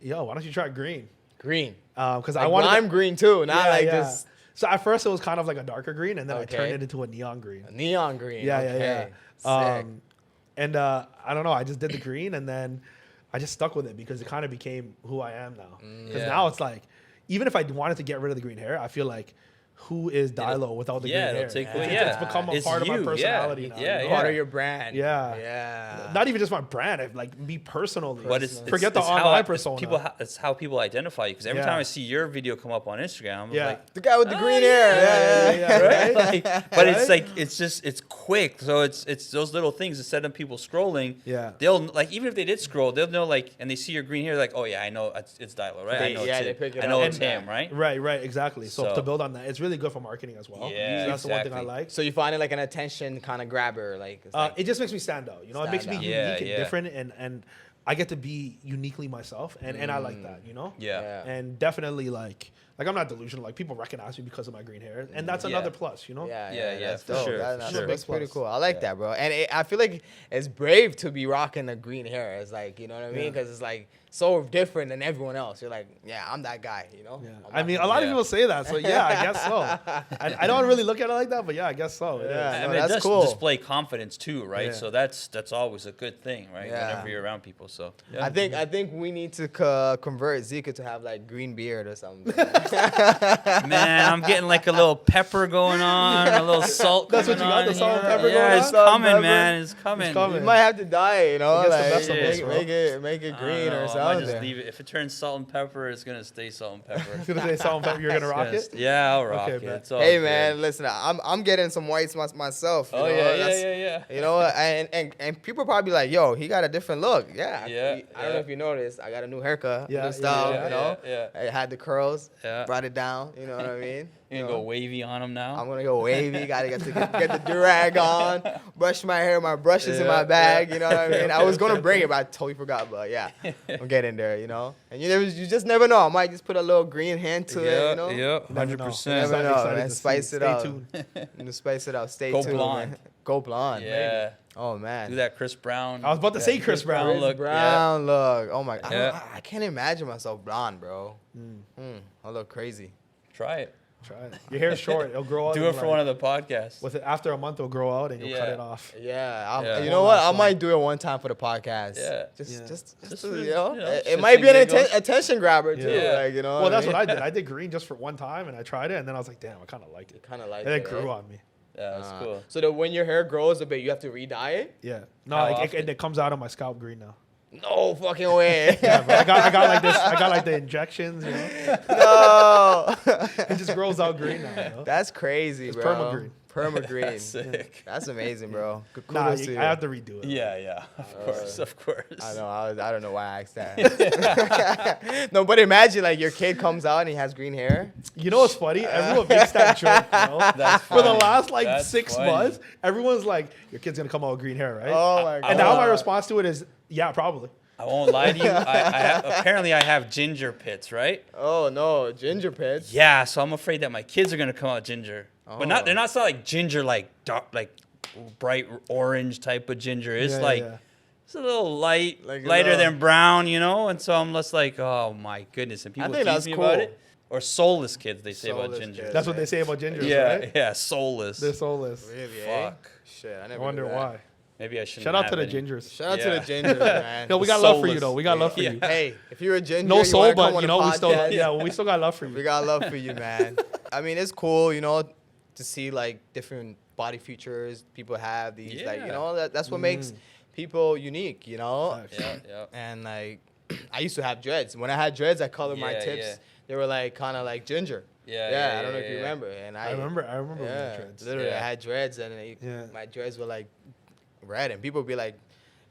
"Yo, why don't you try green?" Green. Because Like I wanted lime green too, not just So at first it was kind of like a darker green, and then I Okay. turned it into a neon green. neon green. Yeah, okay. yeah. Sick. And I don't know. I just did the green, and then I just stuck with it because it kind of became who I am now. Because Yeah. now it's like, even if I wanted to get rid of the green hair, I feel like, who is Dilo without the green hair? it'll take away. It's- Yeah, it's become a It's part of my you, personality yeah. now. Yeah, you know? Part of your brand. Yeah. Yeah. Not even just my brand, like me personally. But it's Forget the it's online how I- it's persona. It's how people identify you. Because every Yeah. time I see your video come up on Instagram, I'm Yeah. like, The guy with the green yeah, hair. yeah, right? right? Like, but it's like it's quick. So it's those little things instead of people scrolling. Yeah. They'll like even if they did scroll, they'll know like and they see your green hair like, oh yeah, I know it's Dilo, right? I know they it's pick it I know up. it's him, right? Right, exactly. So So- to build on that, it's really good for marketing as well. Yeah, So that's the one thing I exactly. like. So you find it like an attention kind of grabber, like, it's like It just makes me stand out. It makes me Stand unique out. and Yeah, yeah. different, and I get to be uniquely myself, and I like that. Yeah. And definitely like I'm not delusional. Like people recognize me because of my green hair, and that's Yeah. another plus. Yeah, that's for dope. sure, That's, for sure. that's pretty Plus. cool. I like Yeah. that, bro. And I feel like it's brave to be rocking the green hair. It's like, you know what I mean? Yeah. Because it's like so different than everyone else. You're like, yeah, I'm that guy, you know? Yeah. I'm I mean, a rocking lot of Yeah. people say that, so yeah, I guess so. I don't really look at it like that, but yeah, I guess so. It is. Yeah. I no, mean, that's it does cool. display confidence too, right? Yeah. So that's always a good thing, right? Yeah. Whenever you're around people. So yeah. I think we need to convert Zika to have like green beard or something. Man, I'm getting like a little pepper going on, a little salt. That's what coming you got, on the salt and here. pepper yeah, going it's on? Salt and coming, pepper. man. It's coming. It's coming. You might have to dye it, you know? It gets the Like, best of us, make, bro. make it I green don't know, or I might something. just leave it. If it turns salt and pepper, it's gonna stay salt and pepper. As soon as they salt and pepper, you're gonna rock it. Yeah, I'll rock Okay, it. bet. It's all Hey good. man, listen, I'm getting some whites myself. You Oh know? yeah, That's- yeah. You know, and people probably like, yo, he got a different look. Yeah. Yeah, I don't know if you noticed, I got a new haircut, Yeah, new style. yeah, You know, yeah. I had the curls. Yeah. brought it down. You know what I mean? You're gonna go wavy on them now. I'm gonna go wavy. Gotta get the durag on. Brush my hair. My brush is in my bag. You know what I mean? I was gonna bring it, but I totally forgot. But yeah, I'm getting there. You know, and you just never know. I might just put a little green hint to it. You know? Yeah, 100%. Never know. Man. Spice it up. Stay tuned. Spice it up. Stay Go tuned. blonde. Man. Go blonde. Yeah. Maybe. Oh man. Do that Chris Brown. I was about to say Chris Brown. Chris Brown look. Oh my. Yeah. I can't imagine myself blonde, bro. I look crazy. Try it. Try it. Your hair's short. It'll grow out. Do it for one of the podcasts. With it, after a month, it'll grow out and you'll cut it off. Yeah, you know what? I might do it one time for the podcast. Yeah. Just for, you know, it shits might be an and giggles. attention grabber too. Yeah. Like, you know. Well, that's what I did. I did green just for one time and I tried it and then I was like, damn, I kind of liked it. Kind of like And it it. grew Right? on me. Yeah, that's cool. So that when your hair grows a bit, you have to re-dye it. Yeah. No, How like, often? it comes out of my scalp green now. No fucking way. Yeah, bro. I got like this. I got like the injections, you know. No. It just grows out green now. You know? That's crazy, It's bro. perma-green. Perma-green. That's sick. That's amazing, bro. Nah, Kudos to you. I have to redo it. Yeah, of course. I know. I don't know why I asked that. No, but imagine like your kid comes out and he has green hair. You know what's funny? Everyone makes that joke, you know? That's For the funny. last like That's 6 funny. months, everyone's like, your kid's gonna come out with green hair, right? Oh my god. And now my response to it is, yeah, probably. I won't lie to you. Apparently, I have ginger pits, right? Oh no, ginger pits. Yeah, so I'm afraid that my kids are gonna come out ginger, but not. They're not so like ginger, like dark, like bright orange type of ginger. It's Yeah, like yeah. it's a little light, Like a lighter little- than brown, you know. And so I'm just like, oh my goodness. And people think tease that's me cool. about it. Or soulless kids, they say about Soulless ginger. kids. That's what they say about gingers, Yeah, right? yeah, soulless. They're soulless. Really? Fuck. Shit, I I never. wonder knew that. why. Maybe I shouldn't. Shout out have to the any. gingers. Shout out Yeah. to the gingers, man. No, we got love for you Soulless. though. We got love for Yeah. you. Hey, if you're a ginger, No you soul, wanna come but on you the know we still podcast, we still got love for we you. got love for you, man. I mean, it's cool, you know, to see like different body features people have. These like, you Yeah. know, that's what makes people unique, you know. Facts. Yeah. And like, I used to have dreads. When I had dreads, I colored my Yeah, tips. yeah. They were like kind of like ginger. Yeah, I don't know if you yeah. remember. And I remember my Yeah, dreads. literally, Yeah. I had dreads, and Yeah. my dreads were like red, and people would be like,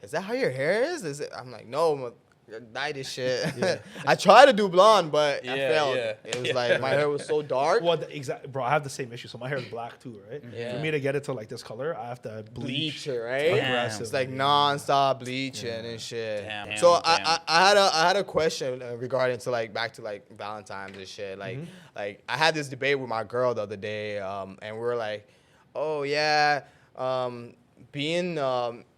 "Is that how your hair is?" I'm like, "No, I dyed this shit." Yeah. I tried to do blonde, but I Yeah, failed. yeah. It was Yeah. like my hair was so dark. Well, bro, I have the same issue. So my hair is black too, right? Yeah. For me to get it to like this color, I have to bleach. Bleach it, right? Damn. It's like non-stop bleaching and shit. Damn, So damn. I had a question regarding to like back to like Valentine's and shit. Like like I had this debate with my girl the other day, and we were like, oh yeah, being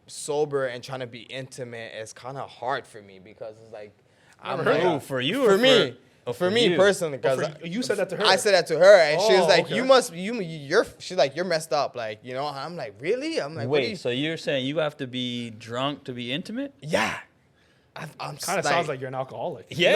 sober and trying to be intimate is kind of hard for me because it's like I'm heard like, that. for you for or me. oh, For me you. personally, because You said that to her. I said that to her, and she was Oh, like, okay. "You must, you're." She's like, "You're messed up." Like, you know, I'm like, "Really?" I'm like, "What do you?" Wait, so you're saying you have to be drunk to be intimate? Yeah, I'm Kind of sounds like you're an alcoholic. Yeah.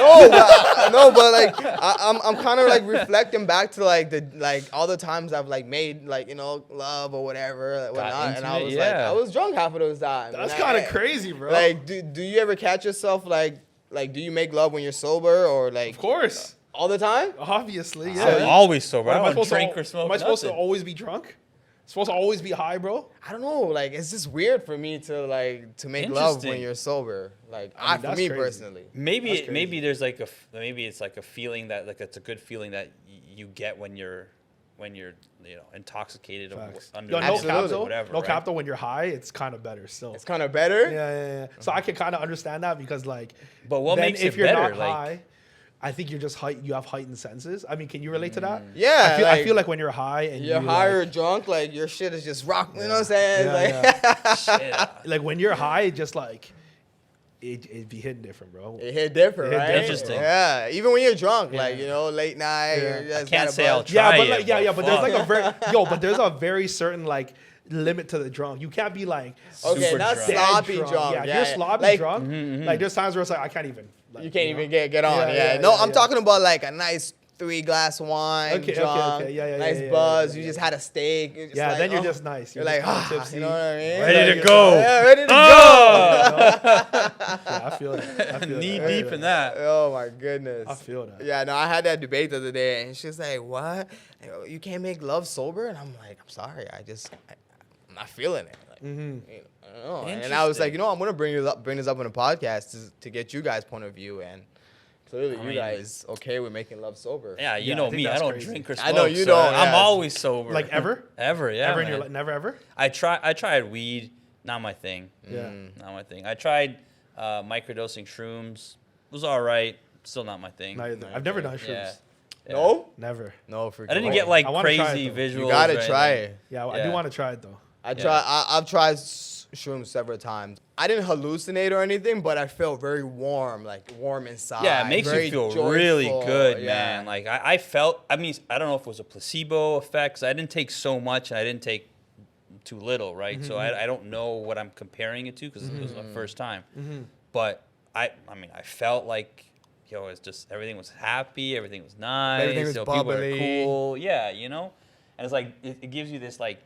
no, but like I'm kind of like reflecting back to like all the times I've like made like, you know, love or whatever, like, whatnot, and I intimate, was like, yeah. I was drunk half of those times. That's And kind I- of crazy, bro. Like, do you ever catch yourself like do you make love when you're sober or like of course, all the time? obviously, I'm yeah. always sober. What, I am I don't supposed to drink al- or smoke Am I supposed to nothing. always be drunk? Supposed to always be high, bro? I don't know. Like, it's just weird for me to make love when Interesting. you're sober. Like, I mean, for that's me crazy. personally. Maybe That's maybe there's like maybe it's like a feeling that like it's a good feeling that you get when you're you know intoxicated or Facts. under Yo, no Absolutely. cap though. whatever. No right? cap though. When you're high, it's kind of better still. It's kind of better. Yeah. So I can kind of understand that because like, But what then makes if it you're better? not Like high, I think you're just you have heightened senses. I mean, can you relate to that? Yeah, I feel like when you're high and you're you, high or like, drunk, like your shit is just rock. You know what I'm saying? Yeah, Like, shit. like when you're high, it just like it be hitting different, bro. it hit different, It hit right? different. Interesting. Yeah, even when you're drunk, like Yeah. you know, late night. Yeah. You just I can't got a say I'll buzz. try Yeah, but it, like, yeah, but there's fuck. like a but there's a very certain like limit to the drunk. You can't be like Okay, super not drunk. dead sloppy drunk. Yeah, if Yeah, you're yeah. sloppy Like, drunk, like there's times where it's like I can't even. Like, You can't know? even get on. Yeah, Yeah, no, yeah, I'm yeah. talking about like a nice 3-glass wine, Okay, drunk, yeah, nice yeah, buzz. yeah, You yeah. just had a steak. You're just Yeah, like, then you're oh. just nice. You're like, just kinda ah, tipsy. you know what I mean? Ready to Like, go. Yeah, ready to Yeah, I feel it. I feel Knee it. deep in that. go. Oh my goodness. I feel that. Yeah, no, I had that debate the other day, and she's like, "What? You can't make love sober?" And I'm like, "I'm sorry, I'm not feeling it." Like, Mm-hmm. I don't know. And I was like, you know, I'm gonna bring this up on the podcast to get you guys' point of view, and Clearly, I you mean- guys okay with making love sober. Yeah, you Yeah, know I think me. I that's don't crazy. drink or smoke. I know you so don't, I'm yeah. always sober. Like ever? Ever, yeah. Ever in your man. life? Never ever? I tried weed. Not my thing. Yeah. Not my thing. I tried microdosing shrooms. Was all right. Still not my thing. Neither. I've never done shrooms. Yeah. Yeah. No, Never. no, freaking. I didn't way. get like I wanna try crazy it, though. visuals. You gotta or try anything. it. Yeah, I Yeah. do want to try it though. I've tried shrooms several times. I didn't hallucinate or anything, but I felt very warm, like warm inside. Yeah, it makes very you feel joyful, really good, yeah. man. Like I felt. I mean, I don't know if it was a placebo effect. 'Cause I didn't take so much, and I didn't take too little, right? So I don't know what I'm comparing it to because it was my first time. But I mean, I felt like, yo, it's just everything was happy, everything was nice, Everything was people were bubbly. cool, yeah, you know. And it's like it gives you this like,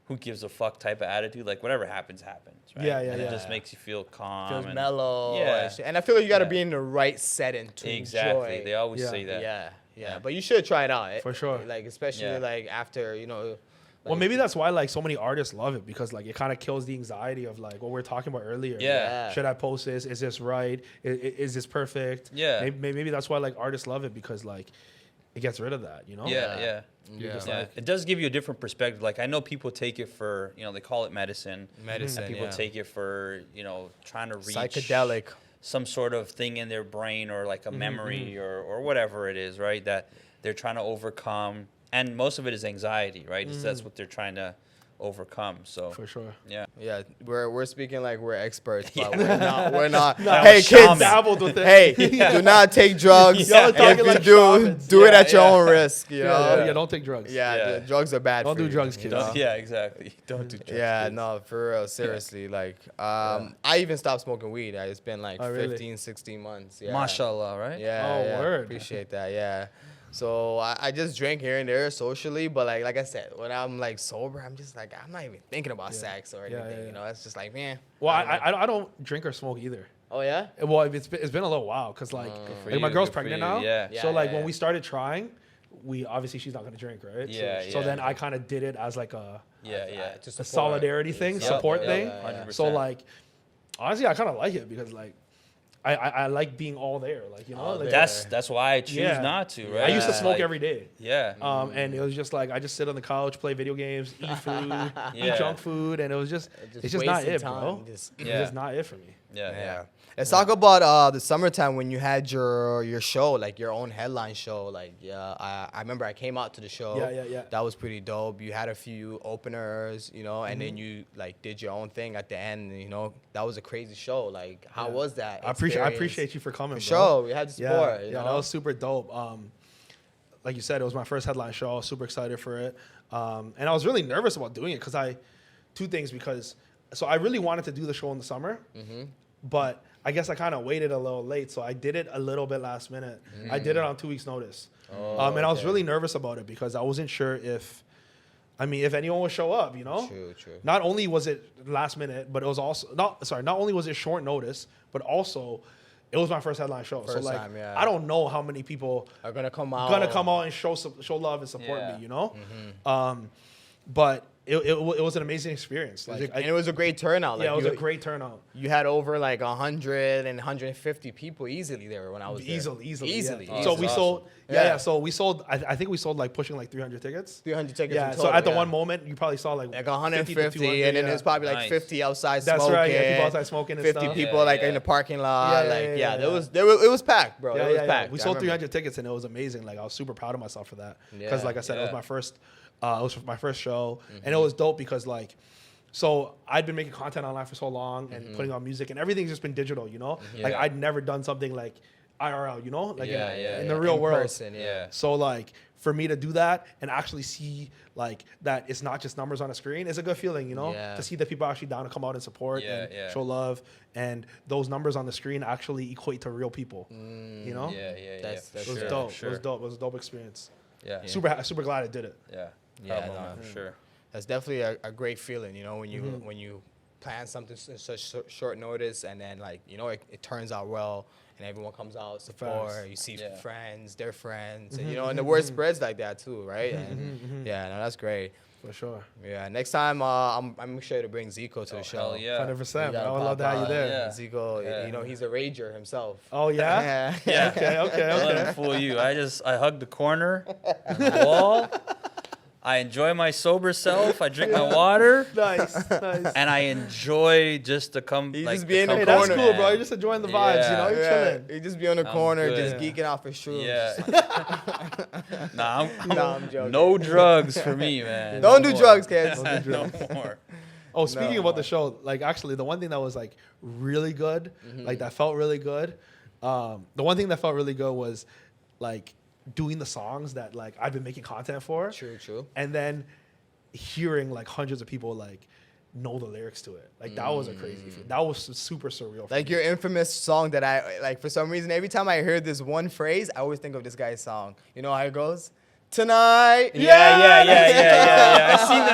who gives a fuck type of attitude. Like whatever happens, happens, right? Yeah, yeah, and yeah. it just makes you feel calm. Feels and, mellow. Yeah. And shit. And I feel like you got to Yeah. be in the right setting to Exactly. enjoy. They always Yeah. say that. Yeah, yeah, Yeah. but you should try it out. For sure. Like especially Yeah. like after Well, maybe that's why like so many artists love it because like it kind of kills the anxiety of like what we were talking about earlier. Yeah. Should I post this? Is this right? Is this perfect? Yeah. Maybe that's why like artists love it because like it gets rid of that. You know. Yeah, yeah. Yeah. just Yeah. like- It does give you a different perspective. Like I know people take it for, they call it medicine. medicine. And people yeah. take it for, trying to reach psychedelic. some sort of thing in their brain or like a memory or whatever it is, right? That they're trying to overcome. And most of it is anxiety, right? That's what they're trying to overcome. So For sure. yeah. Yeah, we're speaking like we're experts, but Yeah. we're not. No, Hey shaman. kids, Dabbled with it. hey, do not take drugs. Y'all If talking you like do, shamans. do it Yeah, at your yeah. own risk. You Yeah, know. yeah, don't take drugs. Yeah, Yeah. the drugs are bad. Don't for do you, drugs, you kids. know? Don't- yeah, exactly. Don't do drugs. Yeah, kids. no, for real, seriously. Like, I even stopped smoking weed. It's been like Oh, really? 15, 16 months. Yeah. Mashallah, right? Yeah. Oh, yeah. word. Appreciate that. Yeah. So I just drink here and there socially, but like I said, when I'm like sober, I'm just like I'm not even thinking about sex or Yeah, anything. yeah, You know, it's just like man. Well, I don't drink or smoke either. Oh yeah. Well, it's been a little while because like, for like my you, girl's good for pregnant you, now. yeah. Yeah, So like yeah, when yeah. we started trying, we obviously she's not gonna drink, right? Yeah, So yeah. then I kind of did it as like a Yeah. Just a solidarity thing, Yep, support yep, thing. yep, 100%. So like, honestly, I kind of like it because like, I like being all there, like All like there. That's why I choose Yeah. not to, right? I used to It's smoke like- every day. Yeah. And it was just like I just sit on the couch, play video games, eat food, Yeah. eat junk food, and it was just it's just not wasting it, time, bro. just- It's Yeah. just not it for me. Yeah. Let's talk about the summertime when you had your show, like your own headline show. Like, I remember I came out to the show. Yeah. That was pretty dope. You had a few openers, and then you like did your own thing at the end. That was a crazy show. Like, how was that? I experience? appreciate you for coming, For bro. sure, we had the support. Yeah, that was super dope. Like you said, it was my first headline show. I was super excited for it, and I was really nervous about doing it because two things because I really wanted to do the show in the summer, but I guess I kind of waited a little late, so I did it a little bit last minute. I did it on 2 weeks' notice, and I was okay. really nervous about it because I wasn't sure if anyone would show up. True. Not only was it last minute, but it was also not only was it short notice, but also it was my first headline show. First so like time, yeah. I don't know how many people Are gonna come out. and show love and support Yeah. me, but it was an amazing experience. Like And it was a great turnout. Like it was you, a great turnout. You had over like 100 and 150 people easily there when I was there. Easily. Easily. Yeah. So Easily. we sold. Yeah. Yeah. So we sold. I think we sold like pushing like 300 tickets. 300 tickets. Yeah. in So total, at the yeah. one moment, you probably saw like 150, 50 to 200, and then yeah. there's probably like Nice. 50 outside That's smoking. right. Yeah, people outside smoking and 50 stuff. people Yeah, like yeah. in the parking lot. Yeah, It was packed, bro. It was packed. We I sold remember. 300 tickets and it was amazing. Like I was super proud of myself for that because, Yeah, like I said, it was yeah. my first. It was my first show, and it was dope because like, so I'd been making content online for so long and putting on music and everything's just been digital, Like Yeah. I'd never done something like IRL, like Yeah, in the real In world. person, yeah. So like for me to do that and actually see like that it's not just numbers on a screen, it's a good feeling, Yeah. to see that people are actually down to come out and support Yeah, and yeah. show love, and those numbers on the screen actually equate to real people. Yeah. That's It was sure, dope. Sure. It was dope. It was a dope experience. Yeah. Super glad I did it. Yeah. Yeah, Proud no, moment, for sure. That's definitely a great feeling, when you plan something in such short notice and then like it turns out well and everyone comes out support. Facts. You see Yeah. friends, their friends, and and the word spreads like that too, right? And yeah, no, that's great. For sure. Yeah, next time I'm sure to bring Zico to the show. Hell yeah. 100%. We I gotta would love to pop have you out. there. Yeah. Zico, Yeah. you know, he's a rager himself. Oh, yeah? Yeah. Okay. Don't let him fool you. I hug the corner, the wall. I enjoy my sober self. I drink my water, Nice. and I enjoy just to come. He like, just to be in the come Hey, that's corner, cool, bro. man. You're just enjoying the vibes, you know? You're chilling. He just be on the I'm corner, good. just geeking off his shrooms. Yeah. Nah, I'm joking. no drugs for me, man. Don't No do more. drugs, kids. Don't do No drugs. more. Oh, speaking No. about the show, like actually the one thing that was like really good, like that felt really good. The one thing that felt really good was like doing the songs that like I've been making content for. True. And then hearing like hundreds of people like know the lyrics to it. Like that was a crazy feeling. That was super surreal. For Like me. your infamous song that I like for some reason every time I hear this one phrase, I always think of this guy's song. You know how it goes? Tonight. Yeah. I seen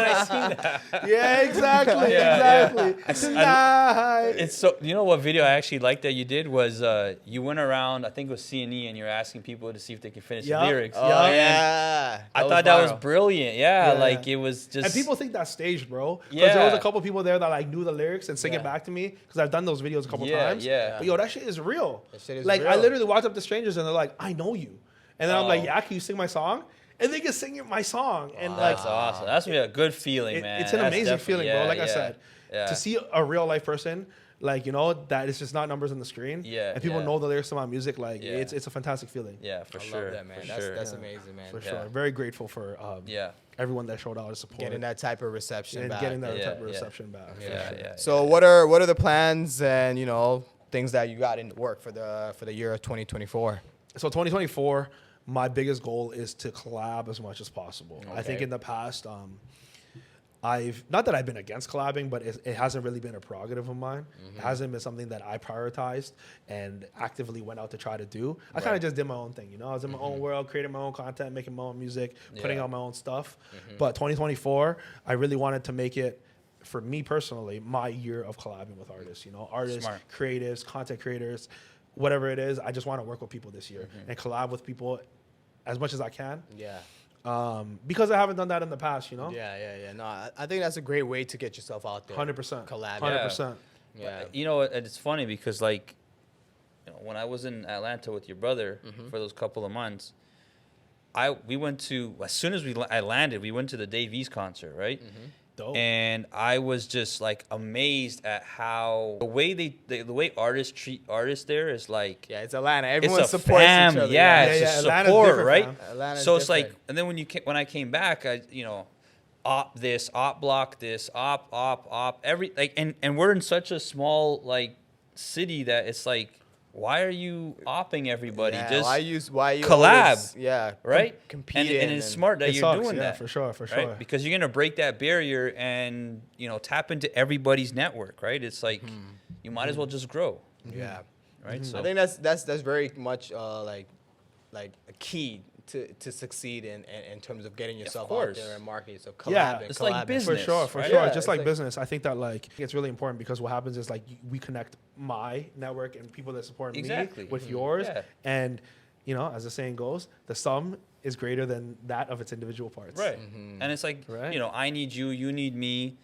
that. Yeah, exactly. Yeah, exactly. Tonight. It's so. You know what video I actually liked that you did was you went around. I think it was C&E, and you're asking people to see if they can finish Yeah. the lyrics. Oh Yeah. yeah. I thought that was viral. brilliant. Yeah, Yeah. like it was just. And people think that's staged, bro. Because there was Yeah. a couple people there that like knew the lyrics and sing Yeah. it back to me because I've done those videos a couple Yeah, times. yeah. But yo, that shit is real. That shit is like I real. literally walked up to strangers and they're like, "I know you," and then I'm like, Oh. "Yeah, can you sing my song?" And they can sing my song, and That's like awesome. That's gonna be a good feeling, man. it's an That's amazing definitely- feeling, bro. yeah, Like I yeah, said, yeah. to see a real life person, like you know, that it's just not numbers on the screen. Yeah, and people yeah. know the lyrics to my music. Like Yeah. it's a fantastic feeling. Yeah, for I sure. love that, man. For That's sure. that's Yeah. amazing, man. For Yeah. sure. Very grateful for Yeah. everyone that showed out to support Getting that type of reception and back. getting that Yeah, type of yeah. reception back. for Yeah, sure. yeah. So what are the plans and you know things that you got in the work for the year of 2024? So 2024, my biggest goal is to collab as much as possible. I think Okay. in the past, I've not that I've been against collabing, but it hasn't really been a prerogative of mine. It hasn't been something that I prioritized and actively went out to try to do. I kind of just did my own thing, you know. I was in my own world, creating my own content, making my own music, putting Yeah. out my own stuff. But 2024, I really wanted to make it, for me personally, my year of collabing with artists. You know, artists, Smart. creatives, content creators, whatever it is. I just want to work with people this year and collab with people as much as I can. Yeah. Because I haven't done that in the past, you know. Yeah. No, I think that's a great way to get yourself out there. 100%. Collab. 100%. Yeah. You know, and it's funny because like, you know, when I was in Atlanta with your brother for those couple of months, we went to as soon as I landed, we went to the Dave East concert, right? Dope. And I was just like amazed at how the way artists treat artists there is like Yeah, it's Atlanta. Everyone it's a supports fam, each other. yeah, Yeah, it's yeah, just Atlanta's support, different, right? fam. Atlanta's So it's like, different. and then when I came back, I op this, op block this, op every like, and we're in such a small like city that it's like, why are you opping everybody? Yeah, Just why you collab, always, yeah, right? competing and it's smart that It you're sucks, doing yeah, that for sure, for right? sure. Because you're gonna break that barrier and tap into everybody's network, right? It's like you might as well just grow, Yeah. right? So I think that's very much like a key to succeed in terms of getting yourself out course. there and marketing. So Yeah. collabing, It's like collabing. business. For sure, for right? sure. Yeah, Just it's like like- business, I think that like it's really important because what happens is like we connect my network and people that support Exactly. me with yours, Yeah. and you know, as the saying goes, the sum is greater than that of its individual parts. Right. And it's like, Right. I need you, you need me,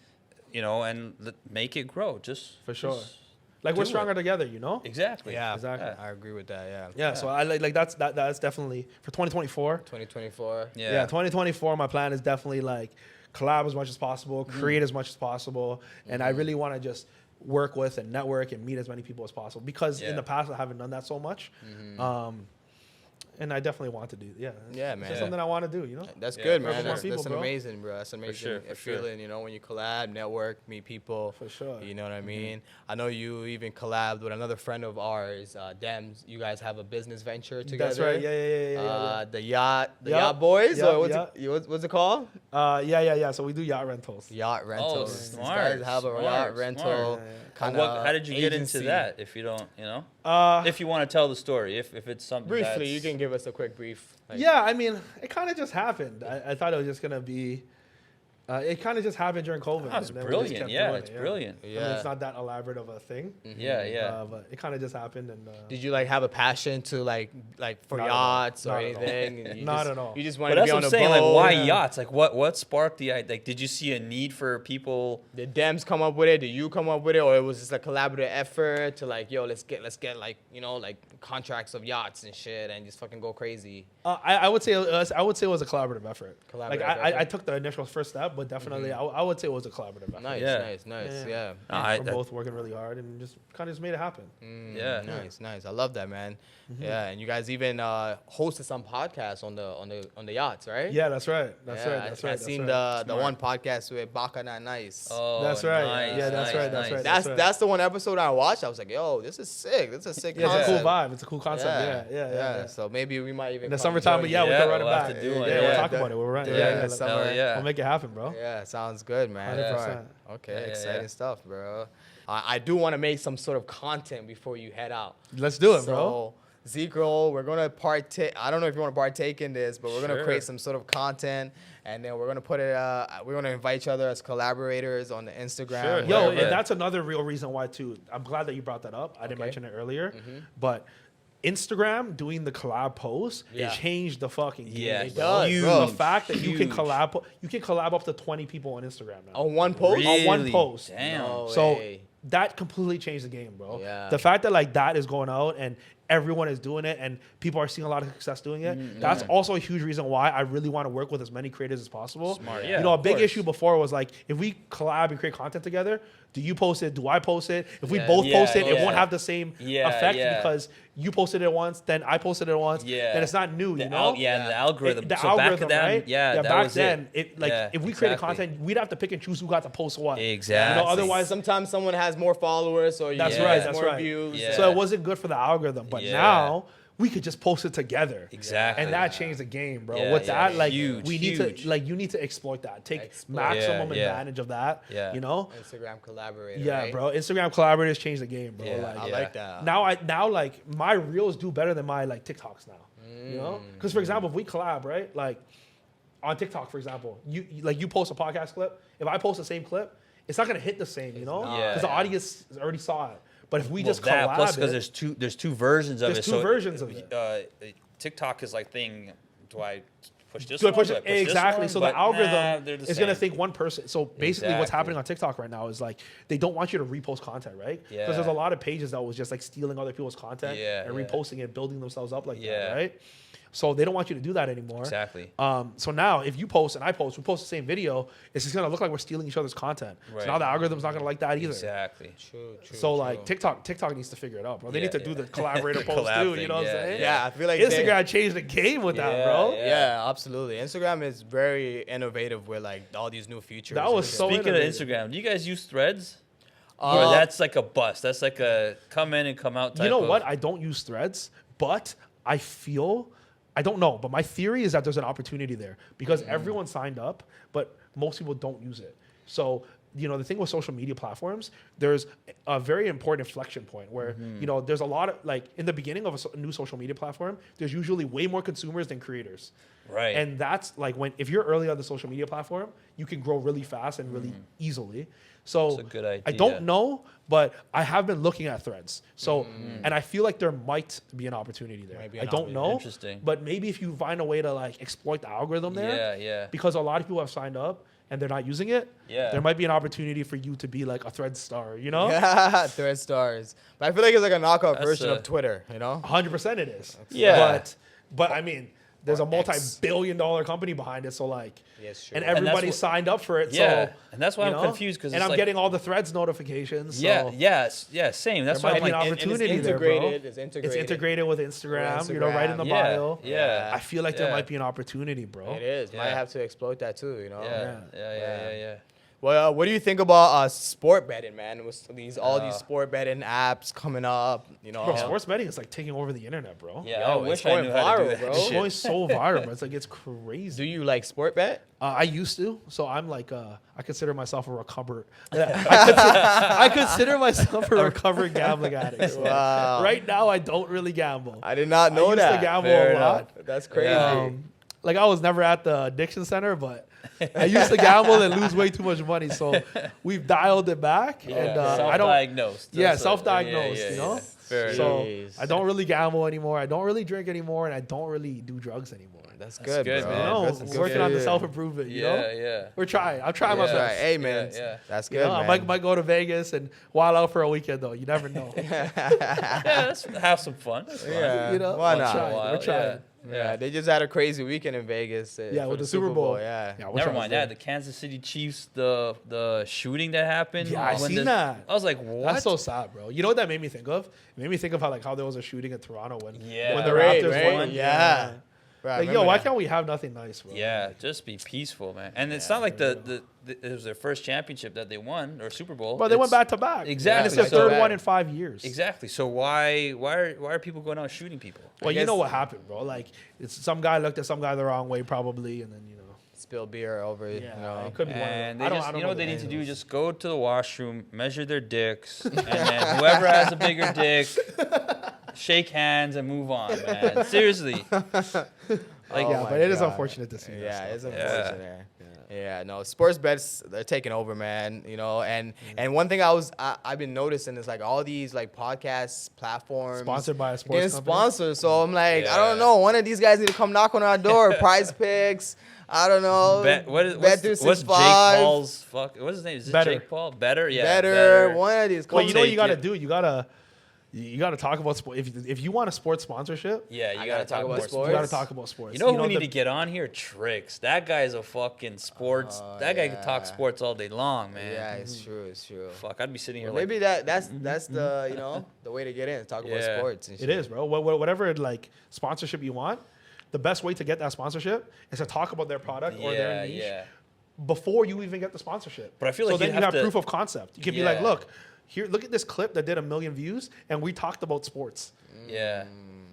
and make it grow. Just For sure. just Like we're do stronger it. together, you know. Exactly. Yeah, Exactly. I agree with that. Yeah. Yeah. So I like that's definitely for 2024. 2024. Yeah. 2024. My plan is definitely like collab as much as possible, create as much as possible, and I really want to just work with and network and meet as many people as possible because in Yeah. the past I haven't done that so much. And I definitely want to do. Yeah. Yeah, It's man. just something I want to do. You know. That's Yeah, good, for man. sure. That's People, an bro. amazing, bro. That's amazing sure, for sure. feeling, when you collab, network, meet people. For sure. You know what I mean? I know you even collabed with another friend of ours, Dems. You guys have a business venture together. That's right. Yeah. The yacht Yup. yacht boys, Yup, or yup. what's it called? Yeah. So we do yacht rentals. Yacht rentals. These smart, guys have a smart, yacht rental. smart. Kind How did you get into agency. that? If you don't, if you want to tell the story, if it's something Briefly, that's- you can give us a quick brief. Like, Yeah, I mean, it kind of just happened. I thought it was just gonna be It kind of just happened during COVID. That's and then we just brilliant. kept Yeah, doing it's it, brilliant. I mean, it's not that elaborate of a thing. Yeah. But it kind of just happened. And Did you like have a passion to like for Not at all. yachts or Not at all. anything? You Not just- at all. You just But wanted to that's be what on I'm a saying. boat. Like, why yeah. yachts? Like, what sparked the idea? Like, did you see a need for people? Did Dems come up with it? Did you come up with it, or it was just a collaborative effort to like, yo, let's get like like contracts of yachts and shit, and just fucking go crazy? I would say it was a collaborative effort. Collaborative I effort. took the initial first step, but definitely I would say it was a collaborative effort. Nice, Yeah. nice, Yeah. yeah. We're both working really hard and just kind of just made it happen. Yeah. Nice. I love that, man. Yeah, and you guys even hosted some podcasts on the yachts, right? Yeah, that's right. I seen the one podcast with Baka Not Nice. Oh, That's right. nice, Yeah, that's nice, right, that's nice. right. That's the one episode I watched. I was like, yo, this is sick. This is a sick Yeah, it's a concept. cool vibe. It's a cool concept. Yeah. So maybe we might even In the come summertime, join but yeah, you. we can run it we'll have back. to do Yeah, one. we'll Yeah, talk about it. We'll run. Yeah, Yeah, summer. Hell yeah. we'll make it happen, bro. Yeah, sounds good, man. 100%. Okay, Yeah, exciting stuff, bro. I do want to make some sort of content before you head out. Let's do it, bro. So, Zekro, we're gonna partake. I don't know if you want to partake in this, but we're gonna Sure. create some sort of content, and then we're gonna put it. We're gonna invite each other as collaborators on the Instagram. Sure. Yo, Yeah. and that's another real reason why too. I'm glad that you brought that up. I didn't Okay. mention it earlier, but Instagram doing the collab post, Yeah. it changed the fucking game. Yeah, It does, huge, bro. The fact that you can huge. collab up to 20 people on Instagram now. On one post. on one Really? post. Damn. No So way. that completely changed the game, bro. Yeah. The fact that like that is going out and everyone is doing it and people are seeing a lot of success doing it. That's also a huge reason why I really want to work with as many creators as possible. Smart. You Yeah, know, a of big course. issue before was like if we collab and create content together, do you post it? Do I post it? If we Yeah. both Yeah, post it, it yeah. won't have the same Yeah, effect yeah. because you posted it once, then I posted it once, Yeah. then it's not new, The you know? the algorithm. The So algorithm, back then, right? yeah, that back was then, it. like Yeah, if we created exactly. content, we'd have to pick and choose who got to post what. Exactly. You know, otherwise, Sometimes someone has more followers, or you that's get right. That's more right. views. Yeah. So it wasn't good for the algorithm, but Yeah. now we could just post it together. Exactly. And that changed the game, bro. Yeah, With yeah, that, like huge, we need huge. to like you need to exploit that. Take Exploit. maximum Yeah, yeah. advantage of that. Yeah. You know? Instagram collaborator. Yeah, right? bro. Instagram collaborators changed the game, bro. Yeah, like I yeah. like that. now like my reels do better than my like TikToks now. You know? Mm. Because for example, if we collab, right? Like on TikTok, for example, you post a podcast clip. If I post the same clip, it's not gonna hit the same, you know? not. Because the Yeah. audience already saw it. But if we Well, just that collab, plus because it, there's two versions of There's it. two versions of it. TikTok is like thing. Do I push this do I one? push Do it? this Exactly. one? So the But, algorithm they're the is going to same. think one person. So basically, what's Exactly. happening on TikTok right now is like they don't want you to repost content, right? Because Yeah. there's a lot of pages that was just like stealing other people's content Yeah, and yeah. reposting it, building themselves up like Yeah. that, right? So they don't want you to do that anymore. Exactly. So now if you post and I post, we post the same video, it's just gonna look like we're stealing each other's content. Right. So now the algorithm's not gonna like that either. Exactly. True. So like TikTok needs to figure it out, bro. They Yeah, need to do yeah. the collaborator post Collab too. You thing, know what I'm yeah, saying? Yeah, I feel like Instagram changed the game with that, Yeah, bro. yeah. Yeah, absolutely. Instagram is very innovative with like all these new features. That and was shit. so Speaking of innovative. Instagram, do you guys use Threads? Uh, Or that's like a bust. That's like a come in and come out type You know of- what? I don't use Threads, but I don't know, but my theory is that there's an opportunity there because everyone signed up, but most people don't use it. So, you know, the thing with social media platforms, there's a very important inflection point where, you know, there's a lot of like in the beginning of a new social media platform, there's usually way more consumers than creators. Right. And that's like if you're early on the social media platform, you can grow really fast and really easily. So That's a good I idea. don't know, but I have been looking at Threads. So and I feel like there might be an opportunity there. Might be I an don't opportunity. know. Interesting. But maybe if you find a way to like exploit the algorithm there, Yeah, yeah. because a lot of people have signed up and they're not using it, Yeah. there might be an opportunity for you to be like a Thread star, you know? Thread stars. But I feel like it's like a knockoff That's version a- of Twitter, you know? 100% it is. Yeah. But I mean, there's a Or X. multi-billion-dollar company behind it, so like, Yes, true. and that's everybody what- signed up for it. Yeah, so, and that's why you I'm know? confused because and I'm getting all the Threads notifications. So yeah, same. That's there why might I'm be like, an and it's opportunity there, bro. integrated, it's integrated. It's integrated with Instagram, you know, right in the yeah, bio. yeah. I feel like there Yeah. might be an opportunity, bro. It is. Might Yeah. have to exploit that too, you know? Yeah. Well, what do you think about sport betting, man? With all these Uh, sport betting apps coming up, you know? Bro, sports betting is like taking over the internet, bro. Yeah, Yo, I it's wish I going knew how to do viral, that bro. It's shit. going so viral, bro. It's like it's crazy. Do you like sport bet? I used to, so I'm like, I consider myself a recovered. I consider myself a recovered gambling addict. So Wow. right now, I don't really gamble. I did not know used that. to gamble Fair a enough. lot. That's crazy. Yeah. like I was never at the addiction center, but I used to gamble and lose way too much money. So we've dialed it back, and I don't. Self-diagnosed. Yeah, self-diagnosed. You know. Fair So enough. I don't really gamble anymore. I don't really drink anymore, and I don't really do drugs anymore. That's good, good, bro. man. You know, That's we're working on the self-improvement. You know, Yeah. we're trying. I'm trying my That's right. best. Hey, man. Yeah. That's You good, know, man. I might go to Vegas and wild out for a weekend though. You never know. Yeah, let's have some fun. That's fine. Yeah. You know, Why we're not? trying. While, We're trying. Yeah, they just had a crazy weekend in Vegas. Yeah, for with the Super Bowl. Yeah. I wish I Never was mind there. that. The Kansas City Chiefs, the shooting that happened. Yeah, I when seen that. I was like, what? That's so sad, bro. You know what that made me think of? It made me think of how there was a shooting in Toronto when Yeah. when the Right, Raptors right? won. Yeah. Right, Like, yo, why can't we have nothing nice, bro? Yeah, just be peaceful, man. And it's not like it was their first championship that they won or Super Bowl. But they went It's- back to back. Exactly. And it's their So third bad. one in 5 years. Exactly. So why are people going out shooting people? Well, you guess- know what happened, bro. Like, it's some guy looked at some guy the wrong way, probably, and then spill beer over? yeah, You know. it could be And one they of them. just, I don't you know what they the need to do? angles. Just go to the washroom, measure their dicks, and then whoever has a bigger dick, shake hands and move on, man. Seriously. Like, Oh yeah, my but it is God. unfortunate to see. that Yeah, stuff. it's unfortunate. Yeah, no, sports bets, they're taking over, man. You know, and one thing I've been noticing is like all these like podcast platforms Sponsored by a sports getting company. sponsored. So I'm like, I Yeah. don't know, one of these guys need to come knock on our door. Prize Picks. I don't know. what's Jake 365. Paul's fuck? What's his name? Is it Better. Jake Paul? Better, yeah. Better. One of these. Well, you know what you Take got to it. do? You got to talk about sports. If you want a sports sponsorship, Yeah, I you gotta gotta talk about you sports. got to talk about sports. You know who we need the- to get on here? Tricks. That guy's a fucking sports. Oh, that guy can yeah. talk sports all day long, man. Yeah, it's true. It's true. Fuck, I'd be sitting here Well, like. maybe that's the the way to get in. Talk about Yeah. sports. And shit. It is, bro. Whatever like sponsorship you want, the best way to get that sponsorship is to talk about their product or their niche before you even get the sponsorship. But I feel so like then you you have have to- proof of concept. You can be like, Yeah. look, here, look at this clip that did 1 million views, and we talked about sports. Yeah.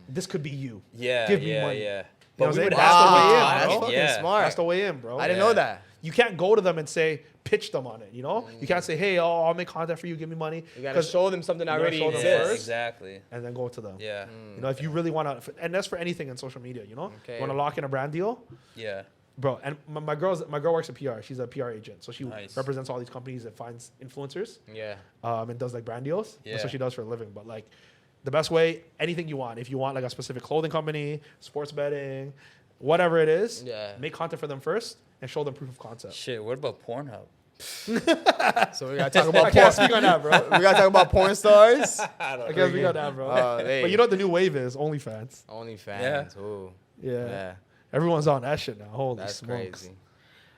This could be you. Yeah. Give me yeah, money. Yeah. You know But what we I'm would saying? have That's to the way make in, money. That's bro. fucking Yeah. smart. That's the way in, bro. I didn't Yeah. know that. You can't go to them and say, pitch them on it, you know? You can't say, hey, I'll make content for you, give me money. You gotta 'Cause- show them something gotta already show them Yeah, first. exactly. and then go to them. Yeah. You know, if you really want to, and that's for anything in social media, you know? Okay. You want to lock in a brand deal? Yeah. Bro, and my girl works in PR. She's a PR agent. So she Nice. represents all these companies that finds influencers Yeah. and does like brand deals. That's Yeah. what she does for a living. But like the best way, anything you want. If you want like a specific clothing company, sports betting, whatever it is, Yeah. make content for them first and show them proof of concept. Shit, what about Pornhub? So we gotta talk I about can't porn. speak on that, bro. We gotta talk about porn stars. I can't speak on that, bro. Hey. But you know what the new wave is? OnlyFans. OnlyFans. Ooh. Yeah. Yeah. Everyone's on that shit now. Holy That's smokes. crazy.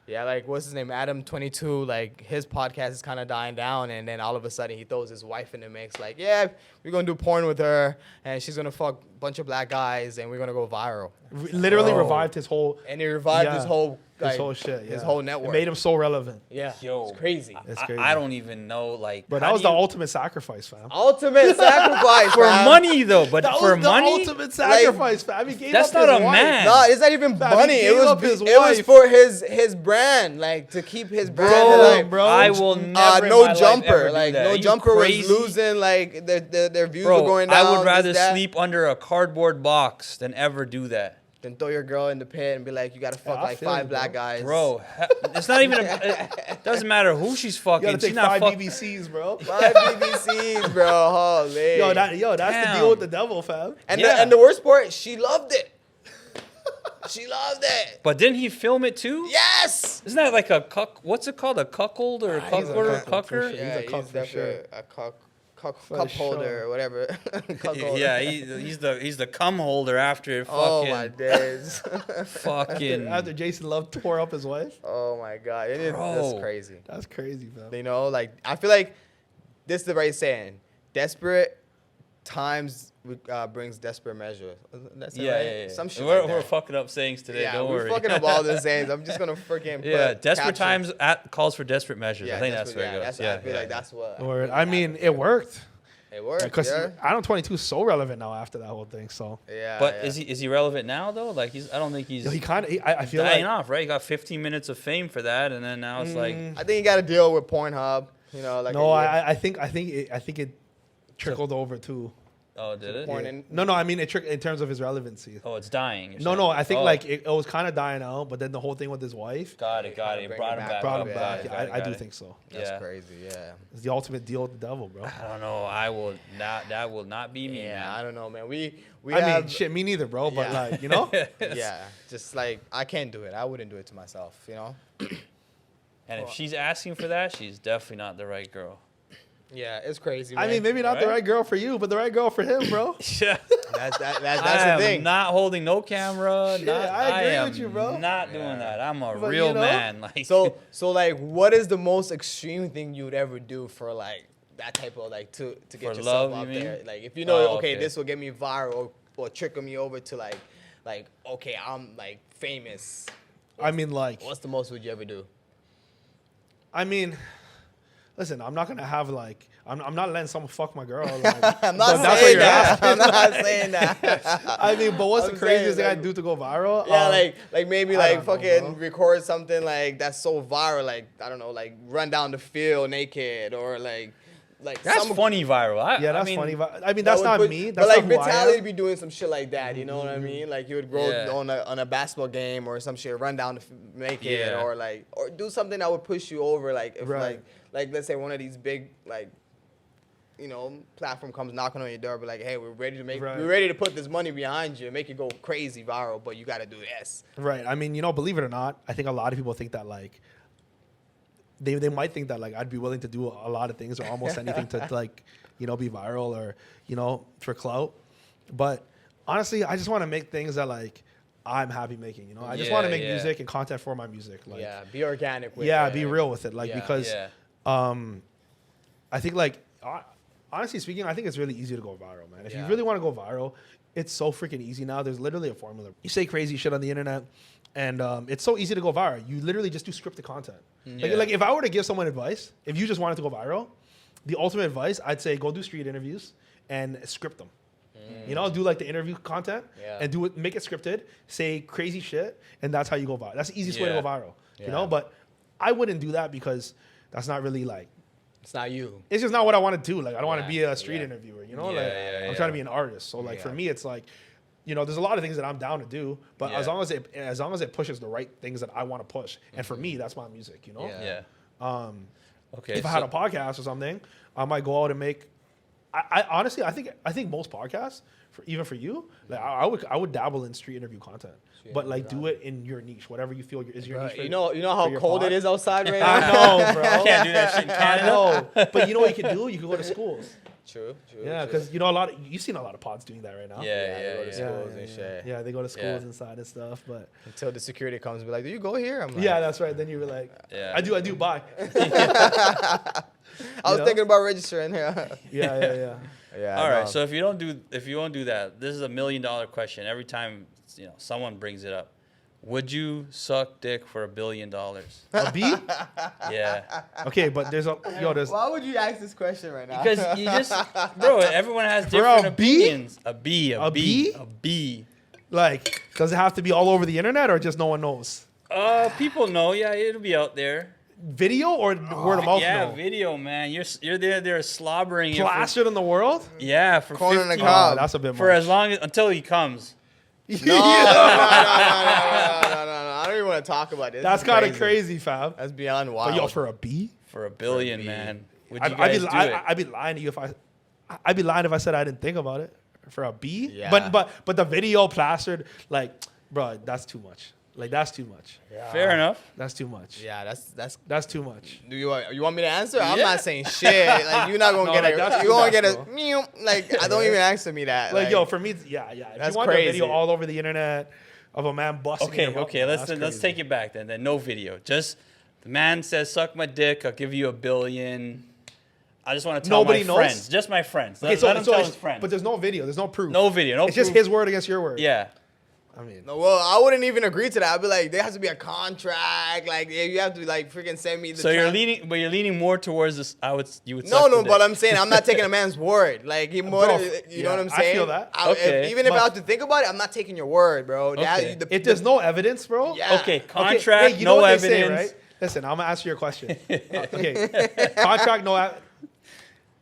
Yeah, like what's his name? Adam22. Like his podcast is kind of dying down, and then all of a sudden he throws his wife in the mix. Like, yeah, we're gonna do porn with her, and she's gonna fuck a bunch of black guys, and we're gonna go viral. Literally Bro. revived his whole And he revived Yeah. his whole shit. his yeah. whole It network. made him so relevant. Yeah, Yo, it's crazy. It's I, crazy. I don't even know, like. But how that was do the you- ultimate sacrifice, fam. Ultimate sacrifice for fam. money though. But That for was the money, ultimate sacrifice, fam. He gave That's up not his a wife. man. No, it's not even Fam, he money. It gave was up his it was wife. for his brand, like to keep his brand bro, alive. bro. I will never. in No my life ever jumper, do like that. no Are you jumper crazy? was losing, like their views Bro, were going down. I would rather this, that. sleep under a cardboard box than ever do that. Then throw your girl in the pit and be like, you gotta fuck I like feel 5 you, black bro. guys. Bro, it's not even. It doesn't matter who she's You fucking. gotta take She's not 5 fucking. BBCs, bro. 5 BBCs, bro. Holy. That's the Damn. deal with the devil, fam. and Yeah. the worst part, she loved it. She loved it. But didn't he film it too? Yes. Isn't that like a cuck? What's it called? A cuckold or a he's a cucker? cuckold for Cucker? sure. Yeah, He's a cuck for sure. definitely a cup For holder sure. or whatever. Cuck holder. Yeah, he's the cum holder after Oh fucking my days. fucking. After Jason Love tore up his wife. Oh my god. That's Bro. crazy. That's crazy, fam. You know, like I feel like this is the right saying. Desperate times brings desperate measures. That's it, Yeah, right? yeah, yeah. Some shit we're like we're that. fucking up sayings today. Yeah, don't we're worry. fucking up all the sayings. I'm just gonna freaking Yeah, put desperate captions. times calls for desperate measures. Yeah, I think that's where it goes. that's, Yeah, I feel like that's what. Or, I mean, it worked. It worked. Because Yeah. Adam 22 is so relevant now after that whole thing. So Yeah. But yeah. is he relevant now though? Like I don't think he's he kind of. I feel dying like. off, right? He got 15 minutes of fame for that, and then now it's like I think you got to deal with Pornhub. You know, like No, I think it trickled over too. Oh, did it? Porn in- No, I mean in terms of his relevancy. Oh, it's dying. No, I think Oh. like it was kind of dying out, but then the whole thing with his wife Got it. Bring It it brought him back. back. brought him Yeah, back. got Yeah, I do think so. That's Yeah. crazy. Yeah. It's the ultimate deal with the devil, bro. I don't know. I will not. That will not be me, Yeah, man. I don't know, man. We I have, mean, shit, me neither, bro. But Yeah. like, you know, yeah, just like I can't do it. I wouldn't do it to myself, you know. And if she's asking for that, she's definitely not the right girl. Yeah, it's crazy. I Man. mean, maybe not the Right? right girl for you, but the right girl for him, bro. Yeah. that's I am the thing. not holding no camera. Shit, not, I agree am with you, bro. Not doing that. I'm a But, real you know, man. Like So like, what is the most extreme thing you would ever do for like that type of like to get For yourself love, out you there? mean? Like, if you know, Oh, okay, okay. this will get me viral or trickle me over to like, okay, I'm like famous. I mean, like, What's the most would you ever do? I mean, listen, I'm not gonna have like, I'm not letting someone fuck my girl. Like, I'm but not that's what saying you're that. asking. I'm not saying that. I mean, but what's I'm the craziest saying, thing like- I do to go viral? Yeah, like maybe I like don't know, fucking bro. record something like that's so viral, like I don't know, like run down the field naked or like that's some funny viral. yeah, that's I mean, funny. I mean, that that's would not put- me. But That's like not who I Vitaly am. be doing some shit like that, you know what I mean? Like he would go Yeah. on a basketball game or some shit, run down the naked Yeah. or do something that would push you over. Like if Right. like let's say one of these big like platform comes knocking on your door, but like, hey, we're ready to put this money behind you, make it go crazy viral, but you got to do this. Right. I mean, believe it or not, I think a lot of people think that like they might think that like I'd be willing to do a lot of things or almost anything to like, be viral or, for clout. But honestly, I just want to make things that like I'm happy making, I just want to make music and content for my music. Like, Yeah, be organic with yeah, it. be real with it. Like, Yeah. because Yeah. I think like, honestly speaking, I think it's really easy to go viral, man. If you Yeah. really want to go viral, it's so freaking easy now. There's literally a formula. You say crazy shit on the internet, and it's so easy to go viral. You literally just do scripted content. Yeah. Like if I were to give someone advice, if you just wanted to go viral, the ultimate advice, I'd say go do street interviews and script them. Do like the interview content Yeah. and do it, make it scripted, say crazy shit, and that's how you go viral. That's the easiest way to Yeah. go viral. Yeah. But I wouldn't do that because that's not really like, It's not you. it's just not what I want to do. Like I don't want to Yeah, be a street yeah. interviewer, Yeah, like yeah, I'm trying to be an artist. So like for Yeah. me, it's like, there's a lot of things that I'm down to do, but Yeah. as long as it pushes the right things that I want to push, and for me, that's my music. Yeah. Yeah. Okay. If I had a podcast or something, I might go out and make. I honestly, I think most podcasts, even for you, like I would dabble in street interview content, but like do it in your niche, whatever you feel is your niche. You know how your cold pod. it is outside right I now. know, bro. Can't do that shit in I Canada. know, but you know what you can do? You can go to schools. True. Yeah, because you've seen a lot of pods doing that right now. Yeah, they go to yeah. schools and shit. Yeah, they go to schools Yeah. inside and stuff, but Until the security comes and be like, "Do you go here?" I'm like, yeah, that's right. Then you were like, Yeah. I do, bye. I was know? thinking about registering here. yeah. Yeah. All right. no. So if you won't do that, this is $1 million question. Every time someone brings it up, would you suck dick for $1 billion? A B? Yeah. Okay, but there's Why would you ask this question right now? Because you just, bro, everyone has For a different B? opinions. A B. A B? A B. like, does it have to be all over the internet or just no one knows? People know. Yeah, it'll be out there. Video or word of mouth? Yeah, know? video, man. You're there slobbering. it for- Plastered in the world? Yeah, for Corn on the 15 cob. Oh, that's a bit for much. as long as until he comes. no. I don't even want to talk about this. That's This is kind of crazy, fam. That's beyond But wild. yo, for a B? For $1 billion, B. man. Would you I'd guys be, do it? I'd be lying to you I'd be lying if I said I didn't think about it. For a B? Yeah. But the video plastered, like, bro, that's too much. Like, that's too much. Fair enough. That's too much. Yeah, that's. That's too much. Do you want me to answer? I'm Yeah. not saying shit. Like you're not gonna No, get like, a. that's You too gonna much, get a. bro. Meow. Like I don't even answer me that. Like, yo, for me, yeah. If That's you want a crazy. video all over the internet of a man busting Okay, him up, okay. Let's that's take it back then. No video. Just the man says, "Suck my dick. I'll give you $1 billion." I just want to tell Nobody my knows? friends. Just my friends. Okay, Let him tell his friends. but there's no video. There's no proof. no video. No. It's just proof. his word against your word. Yeah. I mean, No, well, I wouldn't even agree to that. I'd be like, there has to be a contract. Like, you have to like freaking send me the. So you're leaning more towards this. You would. No, suck the but dick. I'm saying I'm not taking a man's word. Like he more, Bro, you know what I'm I saying? feel that. Okay. Even if But- I have to think about it, I'm not taking your word, bro. Okay. if there's no evidence, bro. Yeah. Okay, Okay, contract, hey, you know no what evidence. they say, right? Listen, I'm gonna answer your question. Okay, contract, no.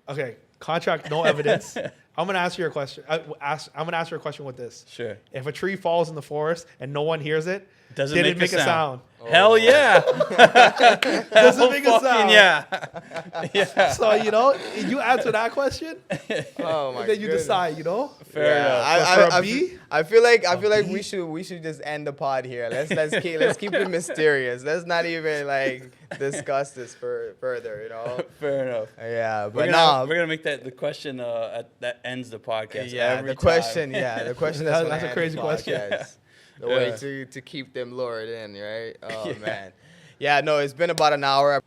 Okay, contract, no evidence. I'm gonna ask you a question. I'm gonna ask you a question with this. Sure. If a tree falls in the forest and no one hears it, Does did it it make a sound? Hell yeah. Does it make a sound? Yeah. Yeah. So you answer that question, Oh my and then you goodness. decide. Fair enough. But for a bee? I feel like bee? we should just end the pod here. Let's keep it mysterious. Let's not even like discuss this further. Fair enough. Yeah, We're but gonna, no. we're gonna make that the question that ends the podcast. Yeah, every the question. time. Yeah, the question. That's gonna a end crazy the question. podcast. The Yeah. way to keep them lured in, right? Oh Yeah. man. Yeah, no, it's been about an hour. I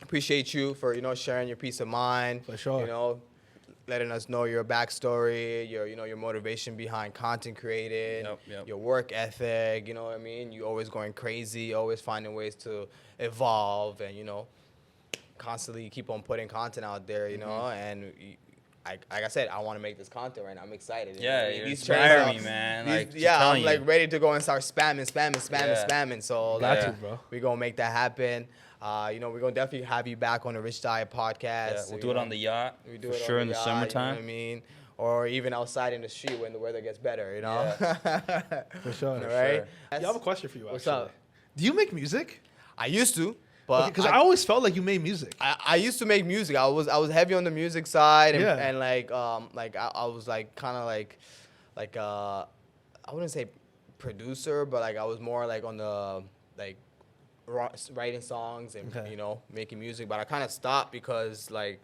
appreciate you for sharing your peace of mind. For sure. Letting us know your backstory, your motivation behind content creating, Yep. your work ethic. You know what I mean? You always going crazy, always finding ways to evolve, and constantly keep on putting content out there. And. Like I said, I want to make this content right now. I'm excited. Yeah, I mean, you these inspire trends me, are- man. these- Like, just yeah, telling I'm you. like ready to go and start spamming. Yeah. So Got like, you, bro. we're gonna make that happen. We're gonna definitely have you back on the Rich Diet podcast. Yeah, we'll do it on the yacht. We do for it sure on in the yacht, summertime. You know what I mean? Or even outside in the street when the weather gets better. For sure. All For right. I have a question for you. What's actually. up? Do you make music? I used to, but Because I always felt like you made music. I used to make music. I was heavy on the music side, and, Yeah. and I was like kind of like I wouldn't say producer, but like I was more like on the like writing songs and Okay. making music. But I kind of stopped because like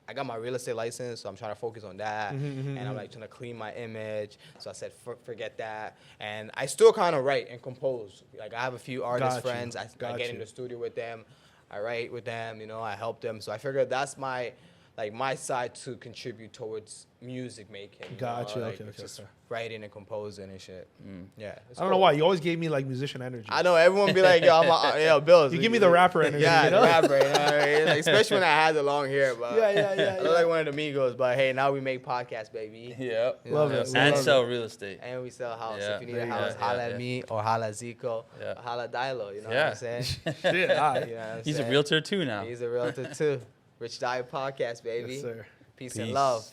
I got my real estate license, so I'm trying to focus on that, and I'm like trying to clean my image. So I said forget that, and I still kind of write and compose. Like I have a few artist Got you. friends. I Got get in you. the studio with them. I write with them, I help them. So I figured that's my side to contribute towards music making. Got you. Like, Okay, just okay. writing and composing and shit. Yeah. I don't know why. You always gave me like musician energy. I know everyone be like, yo, Bills. You give me the rapper energy, Yeah, you know? the rapper. You know what I mean? Like, especially when I had the long hair. But Yeah. I look like one of the Migos. But hey, now we make podcasts, baby. Yep. You know Love what I'm it. saying? And Love sell real estate. And we sell a house. Yeah. If you need a There you house, go. holla Yeah, at yeah. me or holla at Zico Yeah. or holla at Dilo. You know Yeah. what I'm saying? Shit, all right. You know what I'm He's a saying? realtor too now. He's a realtor too. Rich Diet Podcast, baby. Yes, sir. Peace Peace. and love.